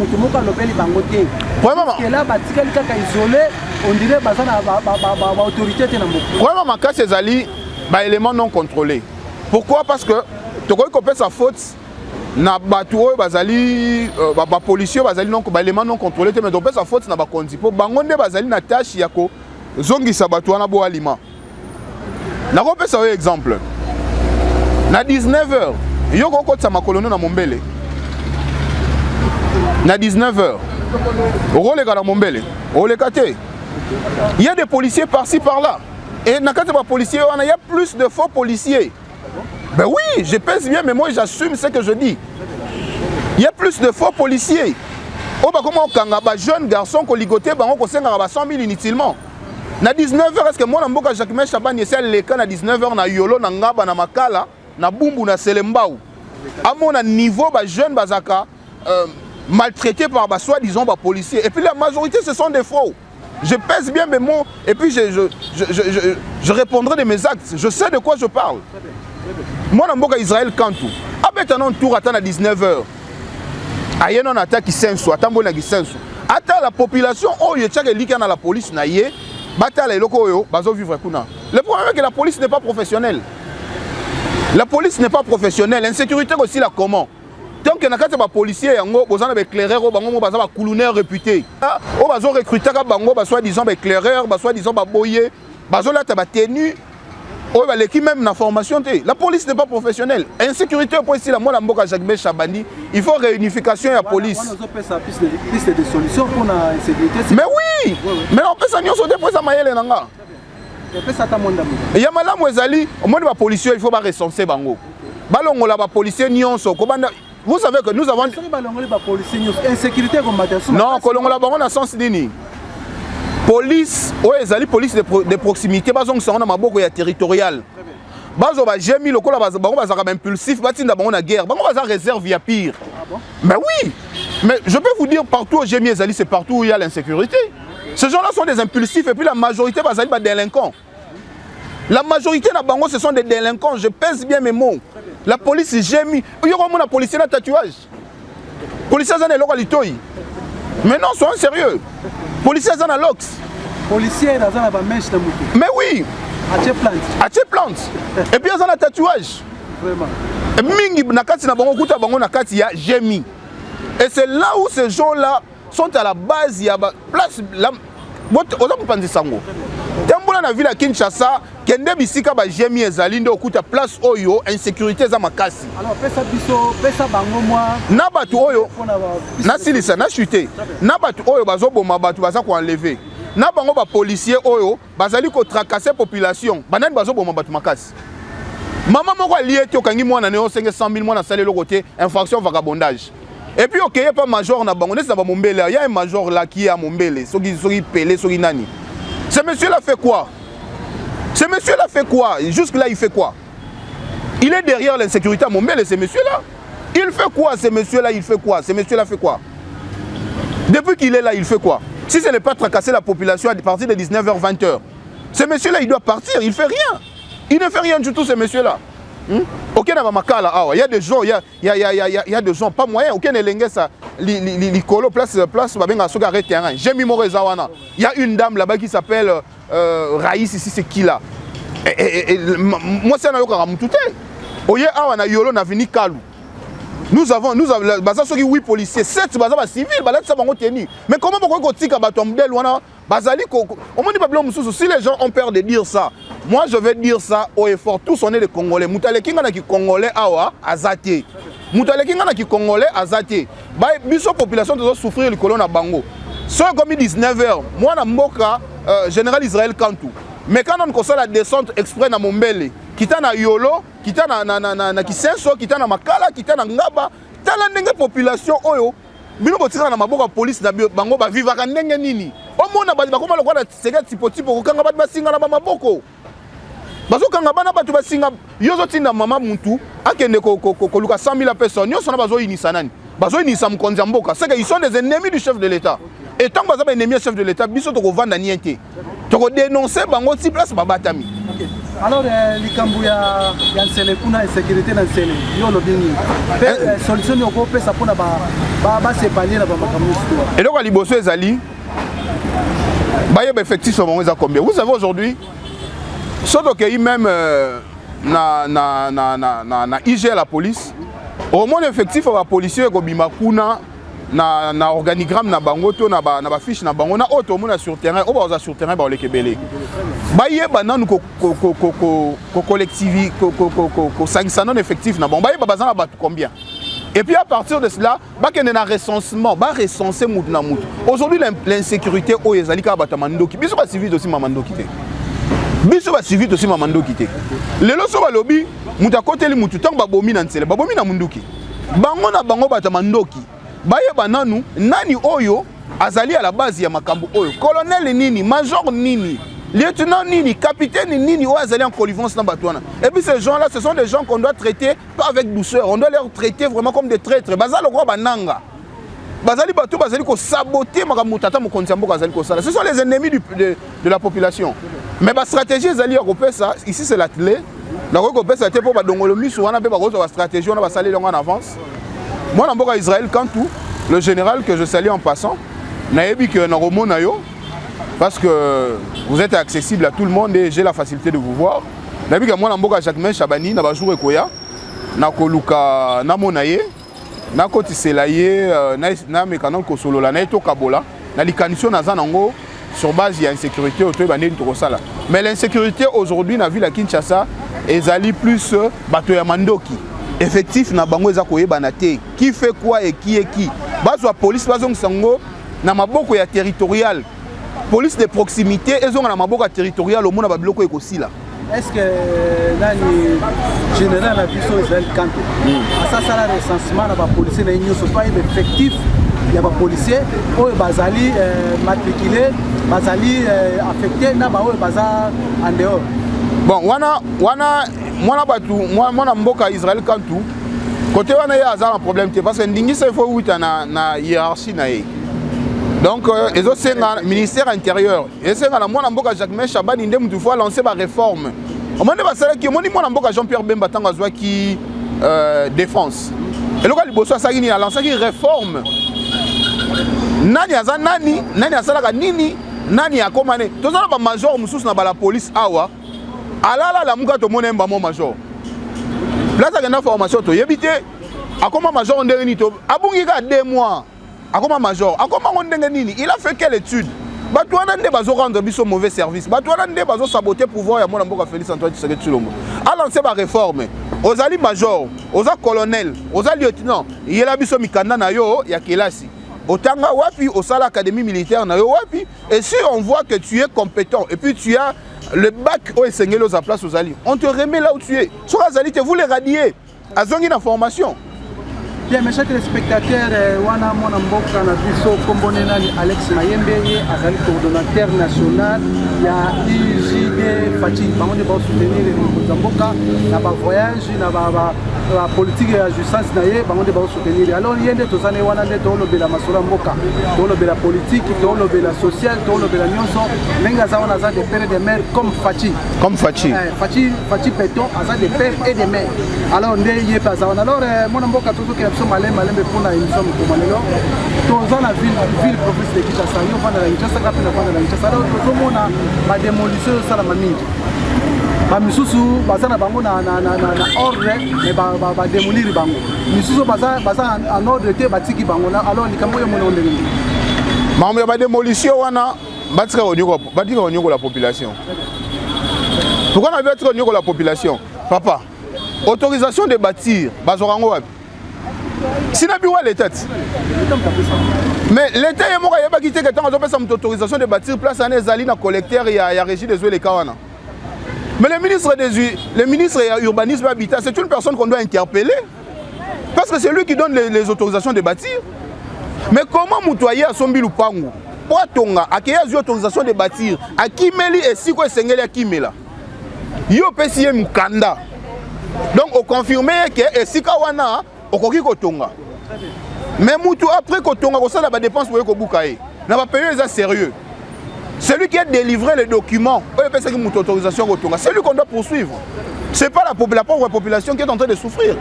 Speaker 1: dirait que l'autorité est
Speaker 2: vraiment, ma casse est ali, élément non contrôlé. Pourquoi? Parce que tu as sa faute. Na bateau bazali ba policier bazali non ba élément non contrôlé mais donc sa faute na ba kondi po bangonde bazali na tâche yako zongi sa bateau na bo aliment na ko pesa un exemple na 19h yo ko kotsa makolono na Mombele na 19h role ga na Mombele ole kate il y a des policiers par-ci par-là et na kate ba policiers il y a plus de faux policiers. Ben oui, je pèse bien, mais moi j'assume ce que je dis. Il y a plus de faux policiers. Oh, bah comment on jeune garçon qui ligoté, bah on conseille 100 000 inutilement. Na 19h, est-ce que moi, je suis Jacques Chaban, je suis à 19h, na yolo, na ngaba, na makala, na bumbu, na selembao. À mon niveau, bah jeune bazaka, maltraité par bah soi-disant bah policiers. Et puis la majorité, ce sont des faux. Je pèse bien mes mots, et puis je répondrai de mes actes. Je sais de quoi je parle. Moi, je suis Israël Kantou. Avec un tour à 19h. Il y a un attaque qui s'est la population, oh, il y a la police, le problème est que la police n'est pas professionnelle. La police n'est pas professionnelle. L'insécurité aussi, là, comment? Tant que les policiers, ils ont des éclaireurs, ils ont des coulonneurs réputés. Ils ont recruté des éclaireurs, des boyers, des tenues. L'équipe même dans la formation, la police n'est pas professionnelle. Insécurité, ici, la Molamboka Jacques Chabani, il faut réunification de la police.
Speaker 1: Piste de solutions pour la sécurité.
Speaker 2: Mais oui, mais on peut s'en sortir pour ça. Il y a madame Wezali, au moins les policiers, il faut pas recenser bango. Balongo la policier nyonso. Vous savez que nous avons
Speaker 1: insécurité comme
Speaker 2: non, kolongo la bango na sens dini. Police, oui, police de proximité, ils sont dans la territoriale. Ils ont jamais impulsif, ils sont en guerre, ils ont réserve, il y a pire. Mais oui, mais je peux vous dire, partout où j'ai mis c'est partout où il y a l'insécurité. Ces gens-là sont des impulsifs et puis la majorité sont des délinquants. La majorité ce sont des délinquants, je pèse bien mes mots. La police, j'ai mis. Il y a un policier dans le tatouage. Les policiers sont des locaux. Mais non, soyons sérieux. Policiers sont dans l'ox.
Speaker 1: Policiers sont dans la mèche de moto.
Speaker 2: Mais oui. À tes plantes. Et puis ils ont un tatouage.
Speaker 1: Vraiment.
Speaker 2: Et mingi nakati na bango kuta bango nakati ya Jemi. Et c'est là où ces gens-là sont à la base, il y a place là. Oza mpanzi sango. Tembola na ville à Kinshasa, kende bisika ba Jemi ezali ndo okuta place oyo insécurité za makasi.
Speaker 1: Alors pesa bango moi.
Speaker 2: Na batu oyo na silisa na chuté. Na batu oyo bazoboma batu baza ko enlever. Na bango ba policier oyo bazali ko tracasser population. Banani bazoboma batu makasi. Maman moko lié to kangi mwana ne 500 000 mwana salé le côté infraction vagabondage. Et puis ok, il n'y a pas major na bango, c'est Mombele. Il y a un major là qui est à Mombele, sogi pelé, sogi nani. Ce monsieur là fait quoi? Ce monsieur là fait quoi? Jusque là il fait quoi? Il est derrière l'insécurité à Mombele, ce monsieur là. Il fait quoi ce monsieur là? Il fait quoi? Ce monsieur là fait quoi? Depuis qu'il est là, il fait quoi? Si ce n'est pas tracasser la population à partir de 19h, 20h, ce monsieur là il doit partir, il fait rien. Il ne fait rien du tout ce monsieur là. Ok, il y a des gens, il y a des gens, pas moyen. Ok, les colo place, terrain. J'ai mis mon réseau. Il y a une dame là-bas qui s'appelle Raïs, ici, c'est qui là? Moi, c'est un tout. Oye, awana yolo na vini Kalou. Nous avons 8 policiers, 7 civils, mais comment on peut si les gens ont peur de dire ça, moi je vais dire ça au effort, tous on est des Congolais. Moutale Kinga qui Congolais awa azate. Moutale Kinga qui Congolais azate. Bah, biso population doit souffrir le colon à Bango. Soit comme 19h, moi na mboka général Israël Kantou. Mais quand on constate la descente exprès na Mombele, kita na yolo, kita na kisenso, kita na makala, kita na ngaba. Tala ndenge population oyo bino botika na maboko ya police na bango ba vivaka ndenge nini. Omona ba bakoma lokola sega tipo kokanga ba basinga na maboko. Bazokanga bana batu basinga yozo tinda mama muntu akende ko luka 100,000 personnes nyoso na bazo inisa nani. Bazo inisa mkonzi mboka. C'est que ils sont des ennemis du chef de l'État. Et tant que baza ba ennemi du chef de l'État, biso to ko vanda niente. To ko dénoncer bango ti place babatami.
Speaker 1: Alors, likambu ya nsele kuna insécurité na nsele yo lobini solution yoko pesa pona ba séparer na ba makambo histoire.
Speaker 2: Et donc à liboso ezali baye ba effectif sur bango za combien? Vous savez aujourd'hui surtout que même na IG la police au moins effectif wa policier ko bima kuna na organigramme na bango to na ba fiche na bango na auto mona sur terrain o ba sur terrain ba le kebele baye bananu ko collectivité ko sangisa non effectif na bango baye bazana ba combien et puis à partir de cela ba kende na recensement ba recenser mutu na mutu. Aujourd'hui l'insécurité o ezali ka batamandoki biso ba civil aussi mamandoki te biso ba civil aussi mamandoki te lelo so ba lobi mutu akoteli mutu tango babomi na nsele babomi na munduki bango na bango batamandoki baye bananu nani oyo azali à la base ya makambo oyo colonel nini major nini lieutenant nini capitaine nini oyo azali en connivence na batwana. Et puis ces gens là ce sont des gens qu'on doit traiter pas avec douceur, on doit les traiter vraiment comme des traîtres. Bazali lokwa bananga bazali bato bazali ko saboter makambo tata mokonzi mboka azali ko sala. Ce sont les ennemis de la population. Mais ba stratégie ezali ya kopesa ici c'est la clé. La kopesa te po ba dongolo misu wana pe ba ko stratégie wana ba sali longo en avance. Moi, dans le Israël, quand tout, le général que je salue en passant, n'a dit que parce que vous êtes accessible à tout le monde et j'ai la facilité de vous voir. N'a dit que moi, dans le Jacques Chabani, n'a pas joué Koya, n'a Koluka, n'a Monaye, n'a Koti Selaye, n'a Mekanon Kosolo, n'a Eto Kabola, n'a l'icanition n'a Zanango sur base il y a insécurité au Tobané Torosala. Mais l'insécurité aujourd'hui, dans la ville à Kinshasa, est allée plus Batoya Mandoki. Effectif na bango eza koyebana te qui fait quoi et qui est qui. Bazwa police bazong sango na maboko ya territorial. Police de proximité ezonga na maboko ya territorial au mona ba biloko ekosila.
Speaker 1: Est-ce que nani général la biso Israël Kanto ça ça la recensement na ba policier na nyuso pas effectif ya ba policier oyo bazali matriculé bazali affecté na ba oyo baza en dehors.
Speaker 2: Bon wana batu mwana mboka Israël Kantu côté wana ya azala un problème parce que ndingisa il faut wuta na hiérarchie na ye. Donc ezo senga ministère intérieur et senga na mwana mboka Jacques Chabani ndé mutu faut lancer ba réforme. O mande ba sala ki moni mwana mboka Jean-Pierre Bemba tanga zwa ki défense. Et local liboso asaki ni a lancé ki réforme. Nani aza nani asala ka nini nani akomane. Tozala ba major mususu na ba la police awa. Alala la muka to mona mbamo major. Place à la formation to yebite akoma major ndenge ni to abungi ka 2 mois. Akoma major, akoma ndenge nini? Il a fait quelle étude? Batouana nde bazo rendre biso mauvais service. Batouana nde bazo saboter pouvoir ya mona mboka Félix Antoine Tshisekedi Tshilombo. A lancé ba réforme. Ozali major, oza colonel, oza lieutenant, yela biso mikanda na yo ya kelasi. Otanga wapi osala académie militaire na yo wapi? Et si on voit que tu es compétent et puis tu as le bac au Sengelo à place aux alliés, on te remet là où tu es. Sur Azali, vous les radiez. Azongi une information.
Speaker 1: Bien, mes chers téléspectateurs, wana mona mboka na biso kombone nani Alex Mayembe azali coordonnateur national ya IJD Fachi bango ba soutenir les mboka na ba voyage na ba politique ya justice na ye bango ba soutenir. Alors yende tozane wana nde to lobela masolo mboka to lobela politique to lobela social to lobela nyonso menga za wana za de père et de mère comme Fachi Fachi Peton aza de père et de mère. Alors nde ye pa za wana. Alors mona mboka to malembe pour la émission Mokomalelo. Dans la ville province de Kinshasa, il y a la Kinshasa, la Kinshasa. Alors, nous avons la démolition de Salamanque. Bamisusu bazana bango na ordre mais ba démolir bango. Misusu baza en ordre te batiki bango na alors likambo yo mona ndenge.
Speaker 2: Mambo ba démolition wana batira onyoko la population. Pourquoi on a batira onyoko la population? Papa, autorisation de bâtir bazorango wapi? Sinabiwa l'État. Mais l'État est mort à Yaba qui était que tant qu'on a autorisation de bâtir place à Nezali dans collecteur et à régie des eaux les Kawana. Mais le ministre de l'urbanisme et habitat, c'est une personne qu'on doit interpeller. Parce que c'est lui qui donne les autorisations de bâtir. Mais comment Moutoyer a son biloupango? Pour Tonga, à qui a eu autorisation de bâtir? À qui meli et si quoi s'engage à qui mela? Yo pesiye mukanda. Donc on confirme que si kawana okoki kotonga. Mais Moutou après kotonga ko sala ba dépense pour ko bukaye. Na ba payer ça sérieux. Celui qui a délivré les documents, c'est une autorisation kotonga. C'est lui qu'on doit poursuivre. C'est pas la pauvre population qui est en train de souffrir.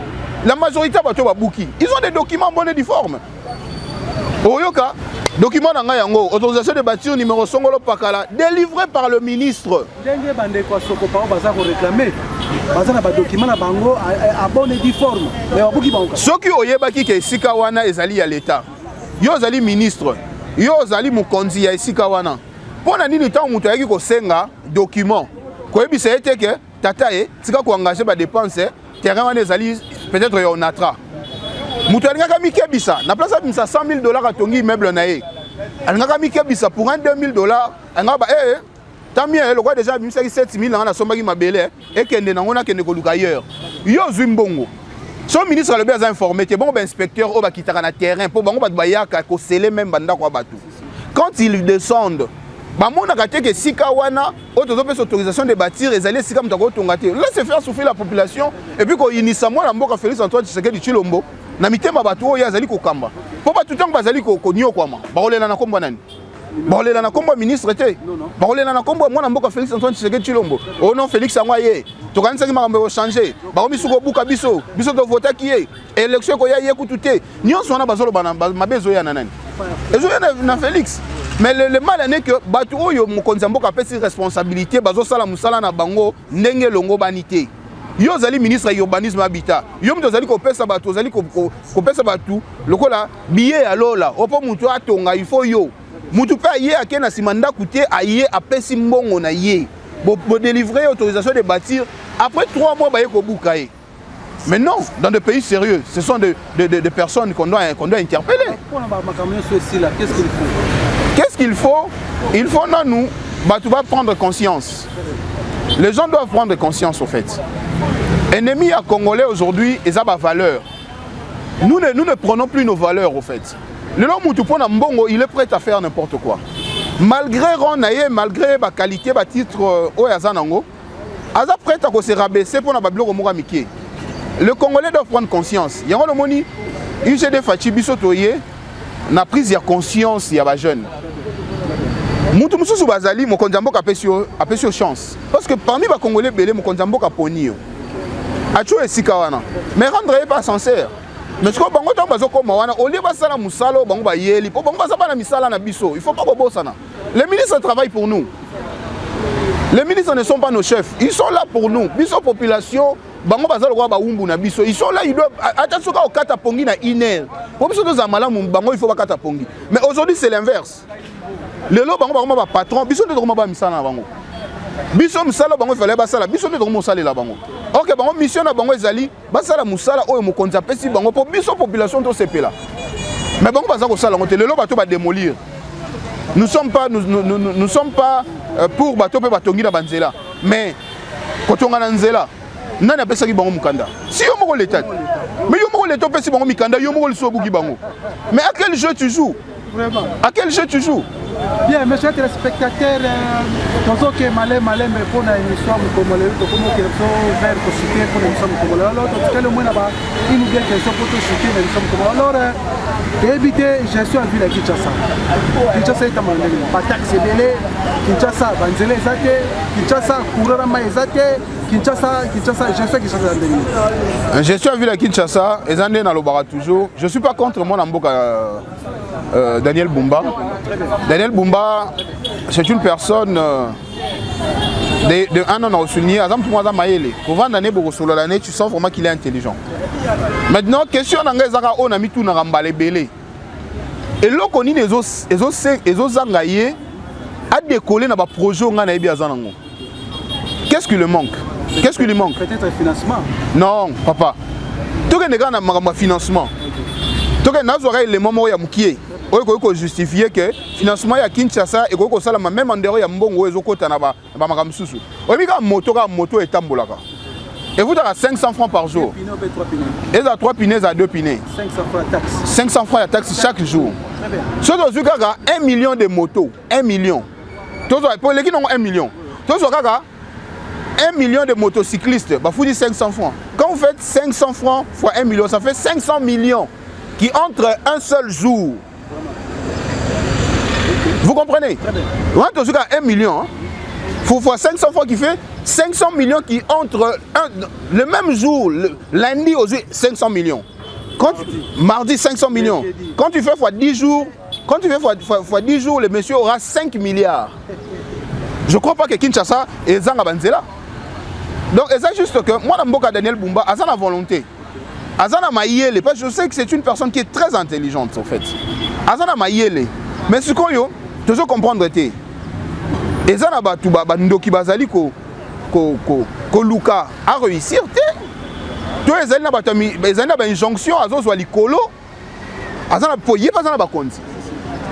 Speaker 2: La majorité bato ba buki. Ils ont des documents bonnes et difformes. Oyoka, document nanga yango, autorisation de bâtir numéro Songolo Pakala, délivré par le ministre.
Speaker 1: Dengue bande kwa soko pa baza ko réclamer. Baza na ba document na bango a bonne et difforme. Mais babuki bango.
Speaker 2: Soki oyebaki ke sika wana ezali ya l'état. Yo zali ministre, yo zali mukonzi ya sika wana. Pona nini tant mutu ayaki ko senga document. Koyebisa ete ke tata e tika ko engager ba dépenses, terrain wana ezali peut-être yo natra. Mutu alingaka mikebisa na place ya $100,000 à tongi immeuble na ye. Alingaka mikebisa pour un $2,000, alingaka ba tant mieux le roi déjà bimisa ki 7,000 na sombaki mabele et kende na ngona kende ko luka ailleurs. Yo zwimbongo. Son ministre a le bien informé que bon inspecteur au bakitaka na terrain pour bango ba bayaka ko sceller même banda kwa batu. Quand ils descendent, ba mona kate que sika wana autorisation autorisation de bâtir ezali sika mutako tongate. Là c'est faire souffrir la population et puis ko inisa moi na mboka Félix Antoine Tshisekedi Tshilombo. Na mitema batu oyo azali kokamba po batu tango bazali konyo kwama baolela na kombo nani baolela na kombo ministre te baolela na kombo mwana mboka Félix Antoine Tshisekedi Tshilombo o non Félix angwa ye tokanisa ki makambo ko changer ba misu ko buka biso to voter ki ye élection ko ya ye kutu te nyonso wana bazolo bana mabezo ya nani ezo ya na Félix. Mais le mal est que batu oyo mokonzi mboka pesi responsabilité bazo sala musala na bango ndenge longo banité. Yo zali ministre de l'urbanisme habitat. Yo mto zali ko pesa batu, zali ko pesa batu. Lokola billet ya lola. Opo mutu atonga il faut yo. Mutu pa yé akena simanda coûter a yé a pesi mbongo na yé. Bo délivrer autorisation de bâtir après 3 mois ba yé ko bukaye. Mais non, dans des pays sérieux, ce sont des personnes qu'on doit interpeller.
Speaker 1: Qu'est-ce qu'il faut?
Speaker 2: Qu'est-ce qu'il faut? Il faut non nous batu va prendre conscience. Les gens doivent prendre conscience au fait. Ennemi à Congolais aujourd'hui, ils ont ma valeur. Nous ne prenons plus nos valeurs au fait. Le nom Moutoupo Mbongo, il est prêt à faire n'importe quoi. Malgré Ronaye, malgré ma qualité, ma titre Oyazanango, ils sont prêts à se rabaisser pour la Babylone Moramiki. Le Congolais doit prendre conscience. Il y a un moni, il y a des fachibisotoye, na prise de conscience, il y a des jeunes. Moutou Moussou Bazali, mon condambo a pécio chance. Parce que parmi les Congolais, mon condambo a poni. Acho et Sikawana. Mais rendre pas sincère. Mais ce que bango tant bazo comme wana, au lieu basala musalo, bango ba yeli, po bango basala misala na biso. Il faut pas bobo sana. Les ministres travaillent pour nous. Les ministres ne sont pas nos chefs. Ils sont là pour nous. Biso population, bango basala kwa ba umbu na biso. Ils sont là, ils doivent atasuka au kata pongi na iner. Pour biso to zamala bango il faut pas kata pongi. Mais aujourd'hui c'est l'inverse. Le lo bango ba patron, biso de ba misala na bango. Biso musala bango fallait basala, biso de musala la bango. OK, bango mission na bango ezali, basala musala oyo mokonzi apesi bango pour biso population to sepela. Mais bango baza ko sala ngote lelo bato ba démolir. Nous sommes pas pour bato pe batongi na banzela. Mais kotonga na nzela, nani apesa ki bango mukanda? Si yo moko l'état. Mais yo moko l'état pesi bango mikanda, yo moko liso buki bango. Mais à quel jeu tu joues? Vraiment. À quel jeu tu joues?
Speaker 1: Bien, monsieur le spectateur, nous que malé mais pour une émission comme le comme que vers pour citer pour une émission comme alors tout cas le moins là-bas il nous dit que ça pour citer une émission comme alors éviter gestion ville à Kinshasa. Kinshasa est amandé pas taxe belé Kinshasa banzele ezate Kinshasa coureur ma ezate Kinshasa gestion Kinshasa ndeni.
Speaker 2: Gestion ville à Kinshasa ezande na lobara toujours. Je suis pas contre moi na mboka Daniel Bumba. Daniel Bumba, c'est une personne de un an au souligné. Azam tout moi maïle. Pour vendre l'année beaucoup sur l'année, tu sens vraiment qu'il est intelligent. Maintenant, question d'engagement, on a mis tout dans l'emballé belé. Et là, on dit les autres engagés à décoller dans le projet on a bien zanango. Qu'est-ce qui lui manque? Qu'est-ce qui lui manque?
Speaker 1: Peut-être un financement.
Speaker 2: Non, papa. Tout le monde a un financement. Tout le monde a un élément où il y a oyo justifier que financement ya Kinshasa et ko sala même endroit ya mbongo ezo kota na ba makamsusu oyebi ka moto etambolaka et vous avez 500 francs par jour et à 3 pinés à 2 pinés 500 francs de taxes chaque jour ce que vous avez 1 million de motos 1 million tous pour les qui n'ont 1 million tous vous avez 1 million de motocyclistes bah vous dites 500 francs quand vous faites 500 francs fois 1 million ça fait 500 millions qui entrent un seul jour. Vous comprenez? On a toujours 1 million. Il faut voir 500 fois qui fait 500 millions qui entrent le même jour, lundi aujourd'hui 500 millions. Mardi 500 millions. Quand tu fais fois 10 jours, fois 10 jours, le monsieur aura 5 milliards. Je ne crois pas que Kinshasa est Zanga Banzela. Donc c'est juste que moi, Mboka Daniel Bumba, a la volonté. Azana Maïele, parce que je sais que c'est une personne qui est très intelligente en fait. Azana Maïele. Mais ce qu'on y a, toujours comprendre que Azana Batouba, Bandoki Bazali, ko Luka a réussi. Tous les années, il y a une injonction à Zozo Likolo. Azana Poye, Bazana Bakonzi.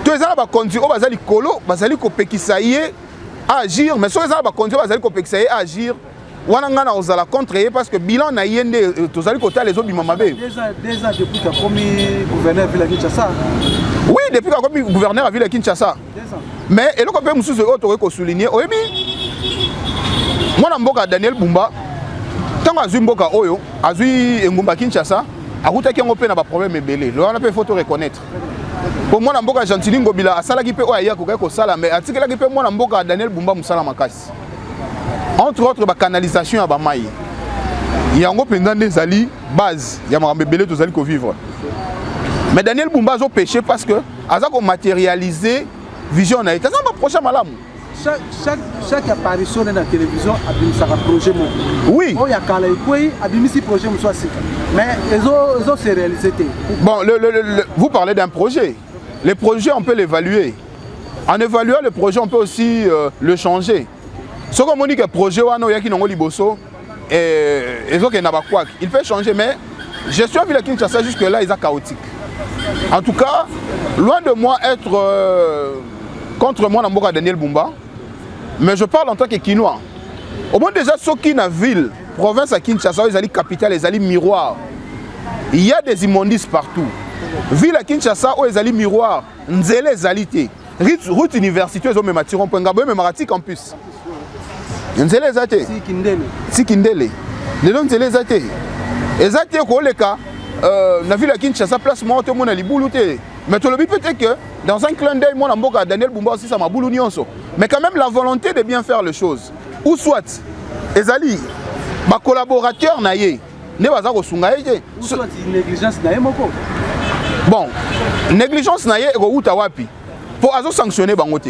Speaker 2: Tous les années, Bakonzi, Bazali Kolo, Bazali Kopekisaye à agir. Mais sur les années, Bakonzi, Bazali Kopekisaye à agir. Wanangana osala contre parce que bilan na yende tozali côté les autres bimamabe.
Speaker 1: Déjà depuis que comme gouverneur ville Kinshasa.
Speaker 2: Oui, depuis que comme gouverneur ville Kinshasa. Mais et le ko pe mususu auto ko souligner oyebi. Mwana mboka Daniel Bumba tango azui mboka oyo azui engumba Kinshasa akutaki ngo pe na ba problème ebele. Le wana pe faut reconnaître. Pour mwana mboka Gentili Ngobila asala ki pe oya ko sala mais atikela ki pe mwana mboka Daniel Bumba musala makasi. Entre autres, la canalisation à Bamaï. Il y a des alliés base, il y a des vivre. Mais Daniel Bumba a péché parce que a matérialisé vision. C'est un projet malade.
Speaker 1: Chaque apparition dans la télévision a un projet.
Speaker 2: Oui.
Speaker 1: Il y a un projet, mais ils ont se réalisé.
Speaker 2: Bon, vous parlez d'un projet. Les projets, on peut l'évaluer. En évaluant le projet, on peut aussi le changer. Ce qu'on dit que le projet il peut changer, mais gestion de la Kinshasa jusque-là, il est chaotique. En tout cas, loin de moi être contre moi dans Daniel Bumba, mais je parle en tant que Kinois. Au moins déjà, ceux qui dans la ville, province à Kinshasa, ils allaient capitale, ils allaient miroir. Il y a des immondices partout. Ville à Kinshasa, où ils allaient miroir, Nzele Zalité. Route université, ils ont même attiré un point Gabo, même Marati campus. Nzele Zate. Sikindele. Les noms Nzele Zate. Et Zate, ko le cas, na ville à Kinshasa, place moi, tout le monde a liboulouté. Mais tu le dis peut-être que dans un clin d'œil, moi, Mboka Daniel Bumba aussi, ça m'a boulou nyonso. Mais quand même, la volonté de bien faire les choses. Ou soit, Ezali, ma collaborateur naïe, ne va pas sungaïe.
Speaker 1: Ou soit, négligence naïe, moko.
Speaker 2: Bon, négligence naïe, ou tawapi. Pour azo sanctionner bangote.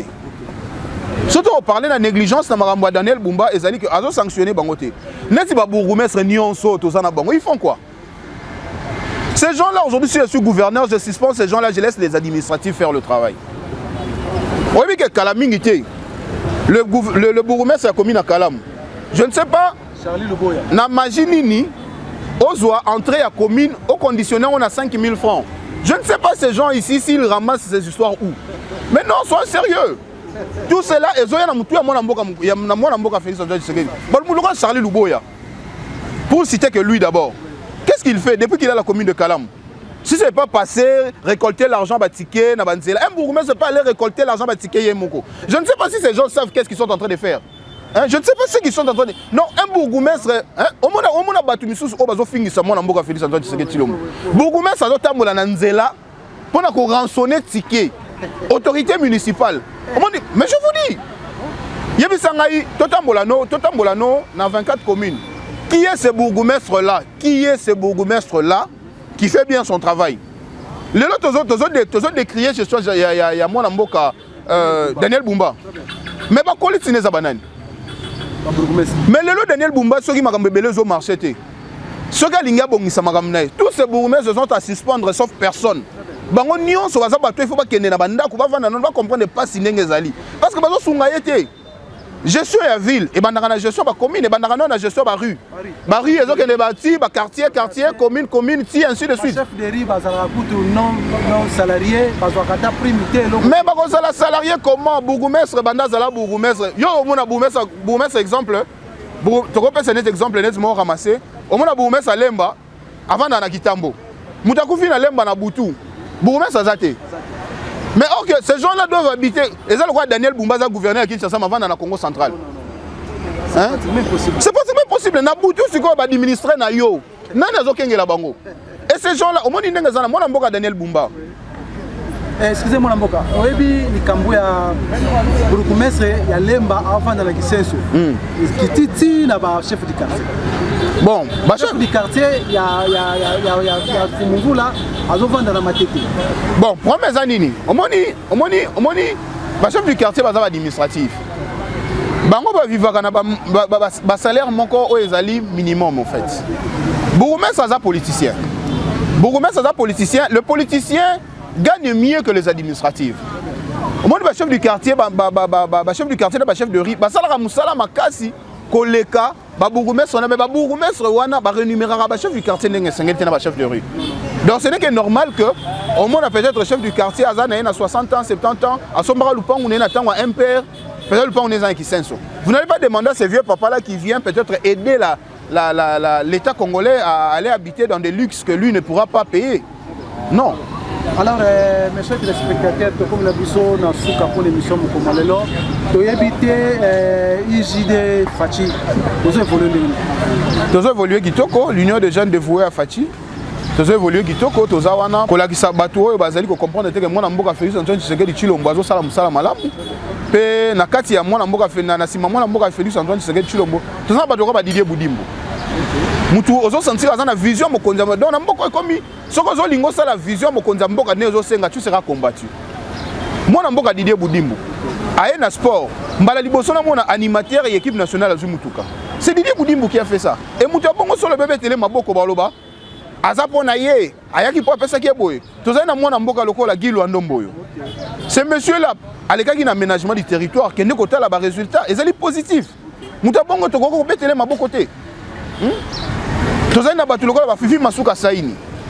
Speaker 2: Surtout on parlait de la négligence dans Maramba Daniel Bumba et Zali que azo sanctionner bangote. N'est-ce pas bourgmestre nyonso to sana bango, ils font quoi? Ces gens-là aujourd'hui si je suis gouverneur, je suspends ces gens-là, je laisse les administratifs faire le travail. On dit que Kalamingité, le bourgmestre a commis à Kalam. Je ne sais pas.
Speaker 1: Charlie Luboya.
Speaker 2: Na Majinini, Ozoa entrer à commune au conditionnel on a 5 000 francs. Je ne sais pas ces gens ici s'ils ramassent ces histoires où. Mais non, soyez sérieux. Tout cela, ils ont Charlie Luboya. Pour citer que lui d'abord. Qu'est-ce qu'il fait depuis qu'il a la commune de Kalam? Si ce n'est pas passé, récolter l'argent batiqué, un bourgmestre ne peut pas aller récolter l'argent batiqué. Je ne sais pas si ces gens savent qu'est-ce qu'ils sont en train de faire. Hein? Je ne sais pas ce qu'ils sont en train de... Non, un bourgmestre... Au moins, bourgmestre a notamment la Nzela pour rançonner ticket. Autorité municipale. Mais je vous dis, Yebisangaï, Totambolano, dans 24 communes. Qui est ce bourgmestre-là? Qui est ce bourgmestre-là qui fait bien son travail? Les autres décriés chez soi, il y a mon amboka Daniel Bumba. Mais pas coller tine zabanane. Mais le Daniel Bumba, ceux qui m'ont bébélé au marché, ceux qui linga bongisa magamnaï, tous ces bourgmestres sont à suspendre sauf personne. Bango nion so il faut pas kende na banda ko ba vanda non ba comprendre pas si ndenge zali parce que bazo sunga yete gestion ya ville et bandaka na gestion ba commune et bandaka na gestion ba rue ba rue ezo ke ne bâti ba quartier commune ti ainsi de suite
Speaker 1: chef de rue bazala kutu non salarié bazwa kata primité
Speaker 2: mais ba ko sala salarié comment bourgmestre banda zala bourgmestre yo mona bourgmestre exemple to ko pesa net exemple net mo ramasser au mona bourgmestre Lemba avant na Kitambo mutakufi na Lemba na Butu bourgmestre azate. Mais ok, ces gens-là doivent habiter. Et ça, le roi Daniel Boumbaza gouverneur à Kinshasa avant dans la Congo central.
Speaker 1: C'est pas même possible.
Speaker 2: C'est pas même possible. Nabutu, c'est quoi administrer na yo. Nan na zokenge la bango. Et ces gens-là, au moins ils n'engagent pas. Moi, n'importe Daniel Boumba.
Speaker 1: Excusez-moi Namboka. Oyebi ni kambo ya burugumestre ya Lemba avant dans la Kisenso. Kititi na ba chef du quartier.
Speaker 2: Bon,
Speaker 1: ba chef du quartier ya Fumungula azovanda na matete.
Speaker 2: Bon, premier anini. Omoni ba chef du quartier baza administratif. Bango ba vivaka na ba salaire moko o ezali minimum en fait. Burugumestre aza politicien. Burugumestre aza politicien, le politicien gagne mieux que les administratifs. Au moins, le chef du quartier, chef du quartier, chef de riz, Salara Moussala Makasi, Koleka, Bourgmestre, Bourgmestre, Wana, rémunérera chef du quartier, chef de rue. Donc ce n'est que normal que, au moins, peut-être chef du quartier, Azana a 60 ans, 70 ans, à Sombra Lupang, on est à un père, peut-être Lupang, on est à Kisenso. Vous n'allez pas demander à ces vieux papas-là qui viennent peut-être aider l'État congolais à aller habiter dans des luxes que lui ne pourra pas payer. Non.
Speaker 1: Alors, mes chers téléspectateurs, comme la biso na souka pour l'émission Mokomalelo, tu as habité IJD Fachi. Tu as évolué
Speaker 2: Tu as évolué Kitoko, l'Union des jeunes dévoués à Fachi. Tu as évolué Kitoko, tu as wana ko la kisa bato oyo bazali ko comprendre que mwana mboka Félix Antoine Tshisekedi Tshilombo azo sala musala malamu. Pe na kati ya mwana mboka Félix na sima mwana mboka Félix Antoine Tshisekedi Tshilombo. Tu as bato ko ba Didier Boudimbo. Mutu ozo sentir aza na vision mokonza donc na mboko ekomi soko zo lingo sala vision mokonza mboka ne ozo senga tu seras combattu. Mwana mboka Didier Boudimbo aye na sport mbala liboso na mona animateur et équipe nationale azu mutuka. C'est Didier Boudimbo qui a fait ça. Et mutu bongo solo bébé télé maboko baloba aza pona ye ayaki po pesa ki boye. Tozali na mwana mboka lokola Gilwa Ndomboyo. Ce monsieur là alekaki na aménagement du territoire kende kotala ba résultat ezali positif. Mutu bongo tokoko betele maboko te.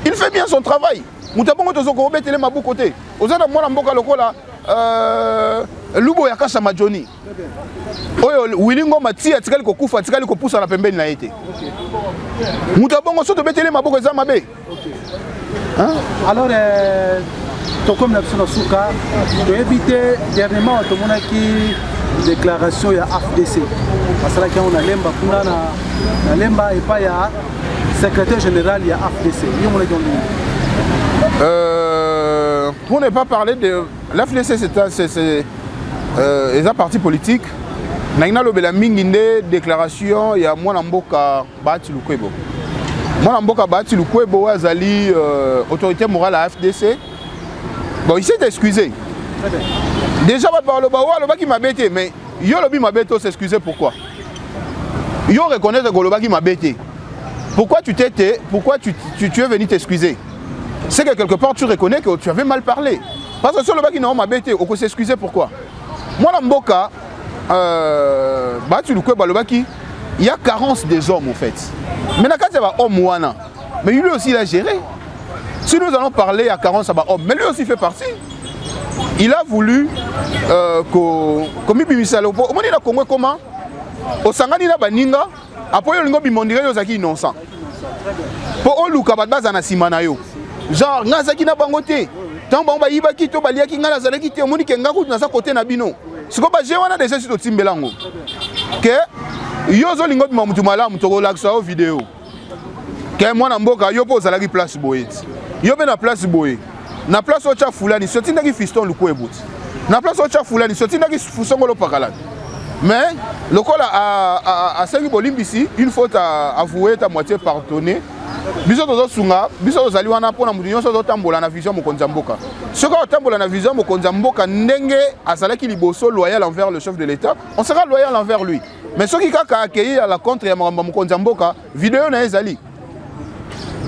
Speaker 2: Il fait bien son travail. Mutabongo tozoko betele mabu côté. Ozana mwana mboka lokola Lubo yakasha majoni. Oyo wilingo mati atikali ko kufa atikali ko pusa na pembeni na yete. Mutabongo soto betele maboko za mabe.
Speaker 1: Hein? Alors comme la personne souka, tu as évité dernièrement tout le monde qui déclaration ya AFDC. Parce que on a lemba kuna na lemba et pas ya secrétaire général ya AFDC.
Speaker 2: Pour ne pas parler de l'AFDC, c'est un parti politique. Naina lobela minginde déclaration ya mwana mboka Bahati Lukwebo. Mwana mboka Bahati Lukwebo azali autorité morale à AFDC. Bon, il s'est excusé. Déjà, le qui m'a bêté, mais yo lobi m'a bêté, s'excuser pourquoi? Yo reconnaît que le qui m'a bêté. Pourquoi tu t'étais, pourquoi tu es venu t'excuser? C'est que quelque part tu reconnais que tu avais mal parlé. Parce que sur le qui n'a pas bêté, on peut s'excuser pourquoi? Moi, la mboka, il y a carence des hommes en fait. Mais quand il y a homme wana, mais lui aussi il a géré. Si nous allons parler à carence à homme, mais lui aussi fait partie. Il a voulu comme il misalo au moment il a Congo comment au sangani na baninga après il ngobi mondire yo zaki innocent pour oluka baza na simana yo genre ngazaki na bangote tant ba ba yibaki to baliaki ngala zalaki te omoni ke ngaku na sa côté na bino siko ba je wana déjà sur timbelango que yo zo lingobi mamutu malamu to relaxa au vidéo que mwana mboka yo po zalaki place boye yo be na place boye na place ocha fulani soti ndaki fiston Lukwebo na place ocha fulani soti ndaki fusongolo pakala mais le col a 5 bolimbisi une faute avouée ta moitié pardonnée biso tozo sunga biso zali wana pona mudinyo so tambola na vision mokonza mboka soka tambola na vision mokonza mboka ndenge azalaki liboso loyal envers le chef de l'état on sera loyal envers lui mais soki kaka accueillir à la contre ya mokonza mboka vidéo na ezali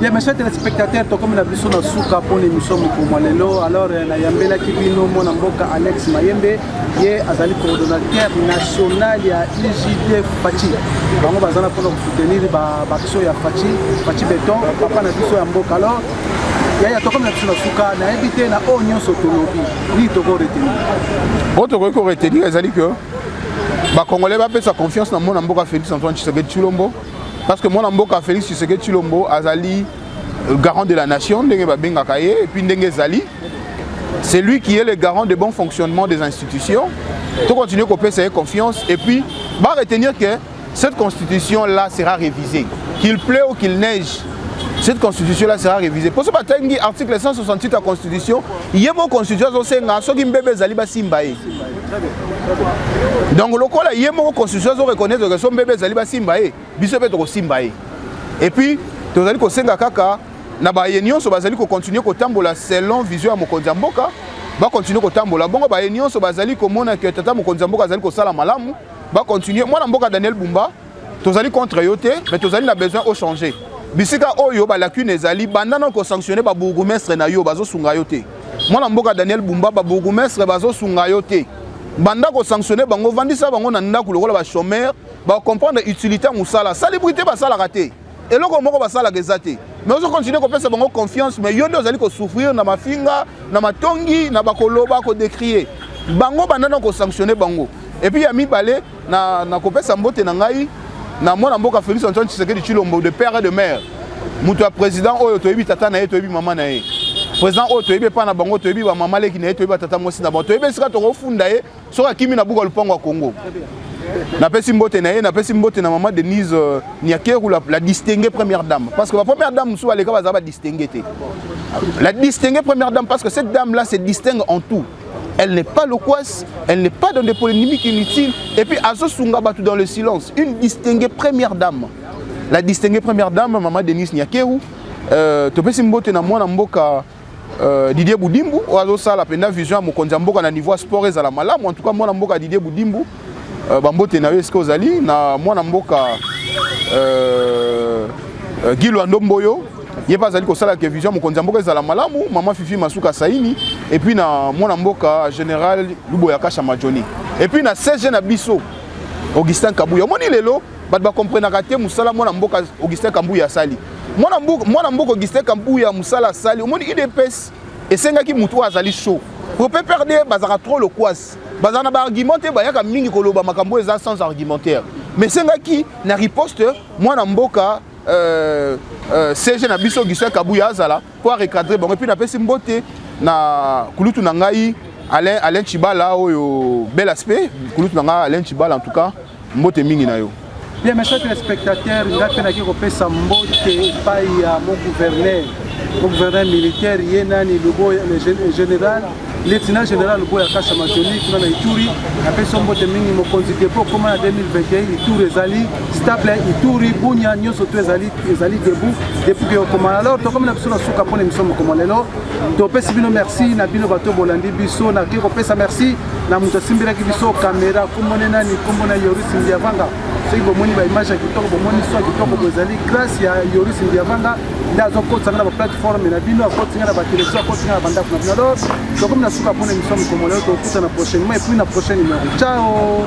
Speaker 1: Bien, mes chers téléspectateurs, comme la biso na souka pour l'émission Mokomolelo, alors na yambela kibino mona mboka Alex Mayembe, ye azali coordonnateur national ya IJD Fachi. Bango bazana pour soutenir ba action ya Fachi béton, papa na biso ya mboka alors. Ya to comme la biso na souka na invité na onyo sotolobi, ni to ko retenir.
Speaker 2: Autre ko retenir ezali que ba congolais ba pesa confiance na mona mboka Félix Antoine Tshisekedi Tshilombo. Parce que mon mboka Félix Tshisekedi Tshilombo azali garant de la nation, et puis Ndenge Zali, c'est lui qui est le garant de bon fonctionnement des institutions. Tout continuer à payer confiance et puis va retenir que cette constitution-là sera révisée. Qu'il pleuve ou qu'il neige, cette constitution-là sera révisée. Pour ce matin, article 168 de la constitution, il y a une constitution qui est donc, le cas là, il y a une constitution qui reconnaît que son bébé Zaliba Simbaé, Bissobeto Simbaé. Et puis, tu as dit que Senga Kaka, na ba union so bazali ko continuer ko tambola selon vision ya mokonzi mboka, ba continuer ko tambola. Bongo ba union so bazali ko mona que tata mokonzi mboka azali ko sala malamu, ba continuer. Moi na mboka Daniel Bumba, tu as dit contre yote, mais tu as dit na besoin au changer. Bisika oyo ba lacune ezali bandana ko sanctionner ba bourgmestre na yo bazo sunga yote. Moi na mboka Daniel Bumba ba bourgmestre bazo sunga yote. Banda ko sanctionner bango vandisa bango na ndako lokola ba chômeur ba comprendre utilité musala salubrité ba sala raté et loko moko ba sala gezate mais on continue ko pesa bango confiance mais yondo ozali ko souffrir na mafinga na matongi na bakoloba ko décrier bango banda ko sanctionner bango et puis ya mibale na ko pesa mbote na ngai na mwana mboka Félix Antoine Tshisekedi Tshilombo de père et de mère mutu ya président oyo toyebi tata na ye toyebi mama na ye président oyo toyebi pa na bango toyebi ba mama leki na ye toyebi tata mosi na bango toyebi sika to funda ye soka kimi na buka lupango ya Congo na pesi mbote na ye na pesi mbote na maman Denise Nyakeru la distinguée première dame parce que la première dame sous aleka ba za distinguée té la distinguée première dame parce que cette dame là se distingue en tout. Elle n'est pas loquace, elle n'est pas dans des polémiques inutiles et puis azo sunga batu dans le silence, une distinguée première dame. La distinguée première dame maman Denise Nyakeru to pesi mbote na mwana mboka Didier Boudimbu oazo sala penda vision mokonzi mboka na niveau sport ezala malamu en tout cas mwana mboka Didier Boudimbu bambote na yo eske ozali na mwana mboka Gilo Ndomboyo ye pas azali ko sala que vision mokonzi mboka ezala malamu maman Fifi Masuka Saini et puis na mwana mboka général Luboya Kasha Majoni et puis na CG na biso Augustin Kabuya moni lelo bat ba comprendre ka te musala mwana mboka Augustin Kabuya sali mwana mboka Augustin Kabuya musala sali omoni IDPS esengaki mutu azali chaud pour pas perdre bazaka trop le kwasi bazana ba argumenter ba yaka mingi koloba makambo eza sans argumentaire mais sengaki na riposte mwana mboka CG na biso Augustin Kabuya azala pour recadrer bon et puis na pesi mbote na kulutu na ngai Alain Chibala oyo bel aspect kulutu na ngai Alain Chibala en tout cas mbote mingi na yo.
Speaker 1: Bien, mes chers téléspectateurs, nous avons fait un mbote par mon gouverneur militaire, le général, lieutenant général Luboya Kasha Majoni, qui a Ituri, a fait son mbote mingi mo considéré pour comment en 2021, Ituri ezali stable, Ituri Bunya nyoso to ezali debout depuis que comment alors to comme na biso na suka pour l'émission comme lelo to pesi bino merci na bino bato bolandi biso na ki ko pesa merci na muto simbira ki biso caméra komone nani komona Yoris Ndiavanga c'est que moni ba image qui toko moni so qui toko bozali grâce ya Yoris Ndiavanga ndazo ko tsanga na plateforme na bino ko tsanga na ba télévision ko tsanga na banda kuna bino alors to comme na suka pour l'émission comme lelo to kuta na prochainement et puis na prochaine numéro ciao.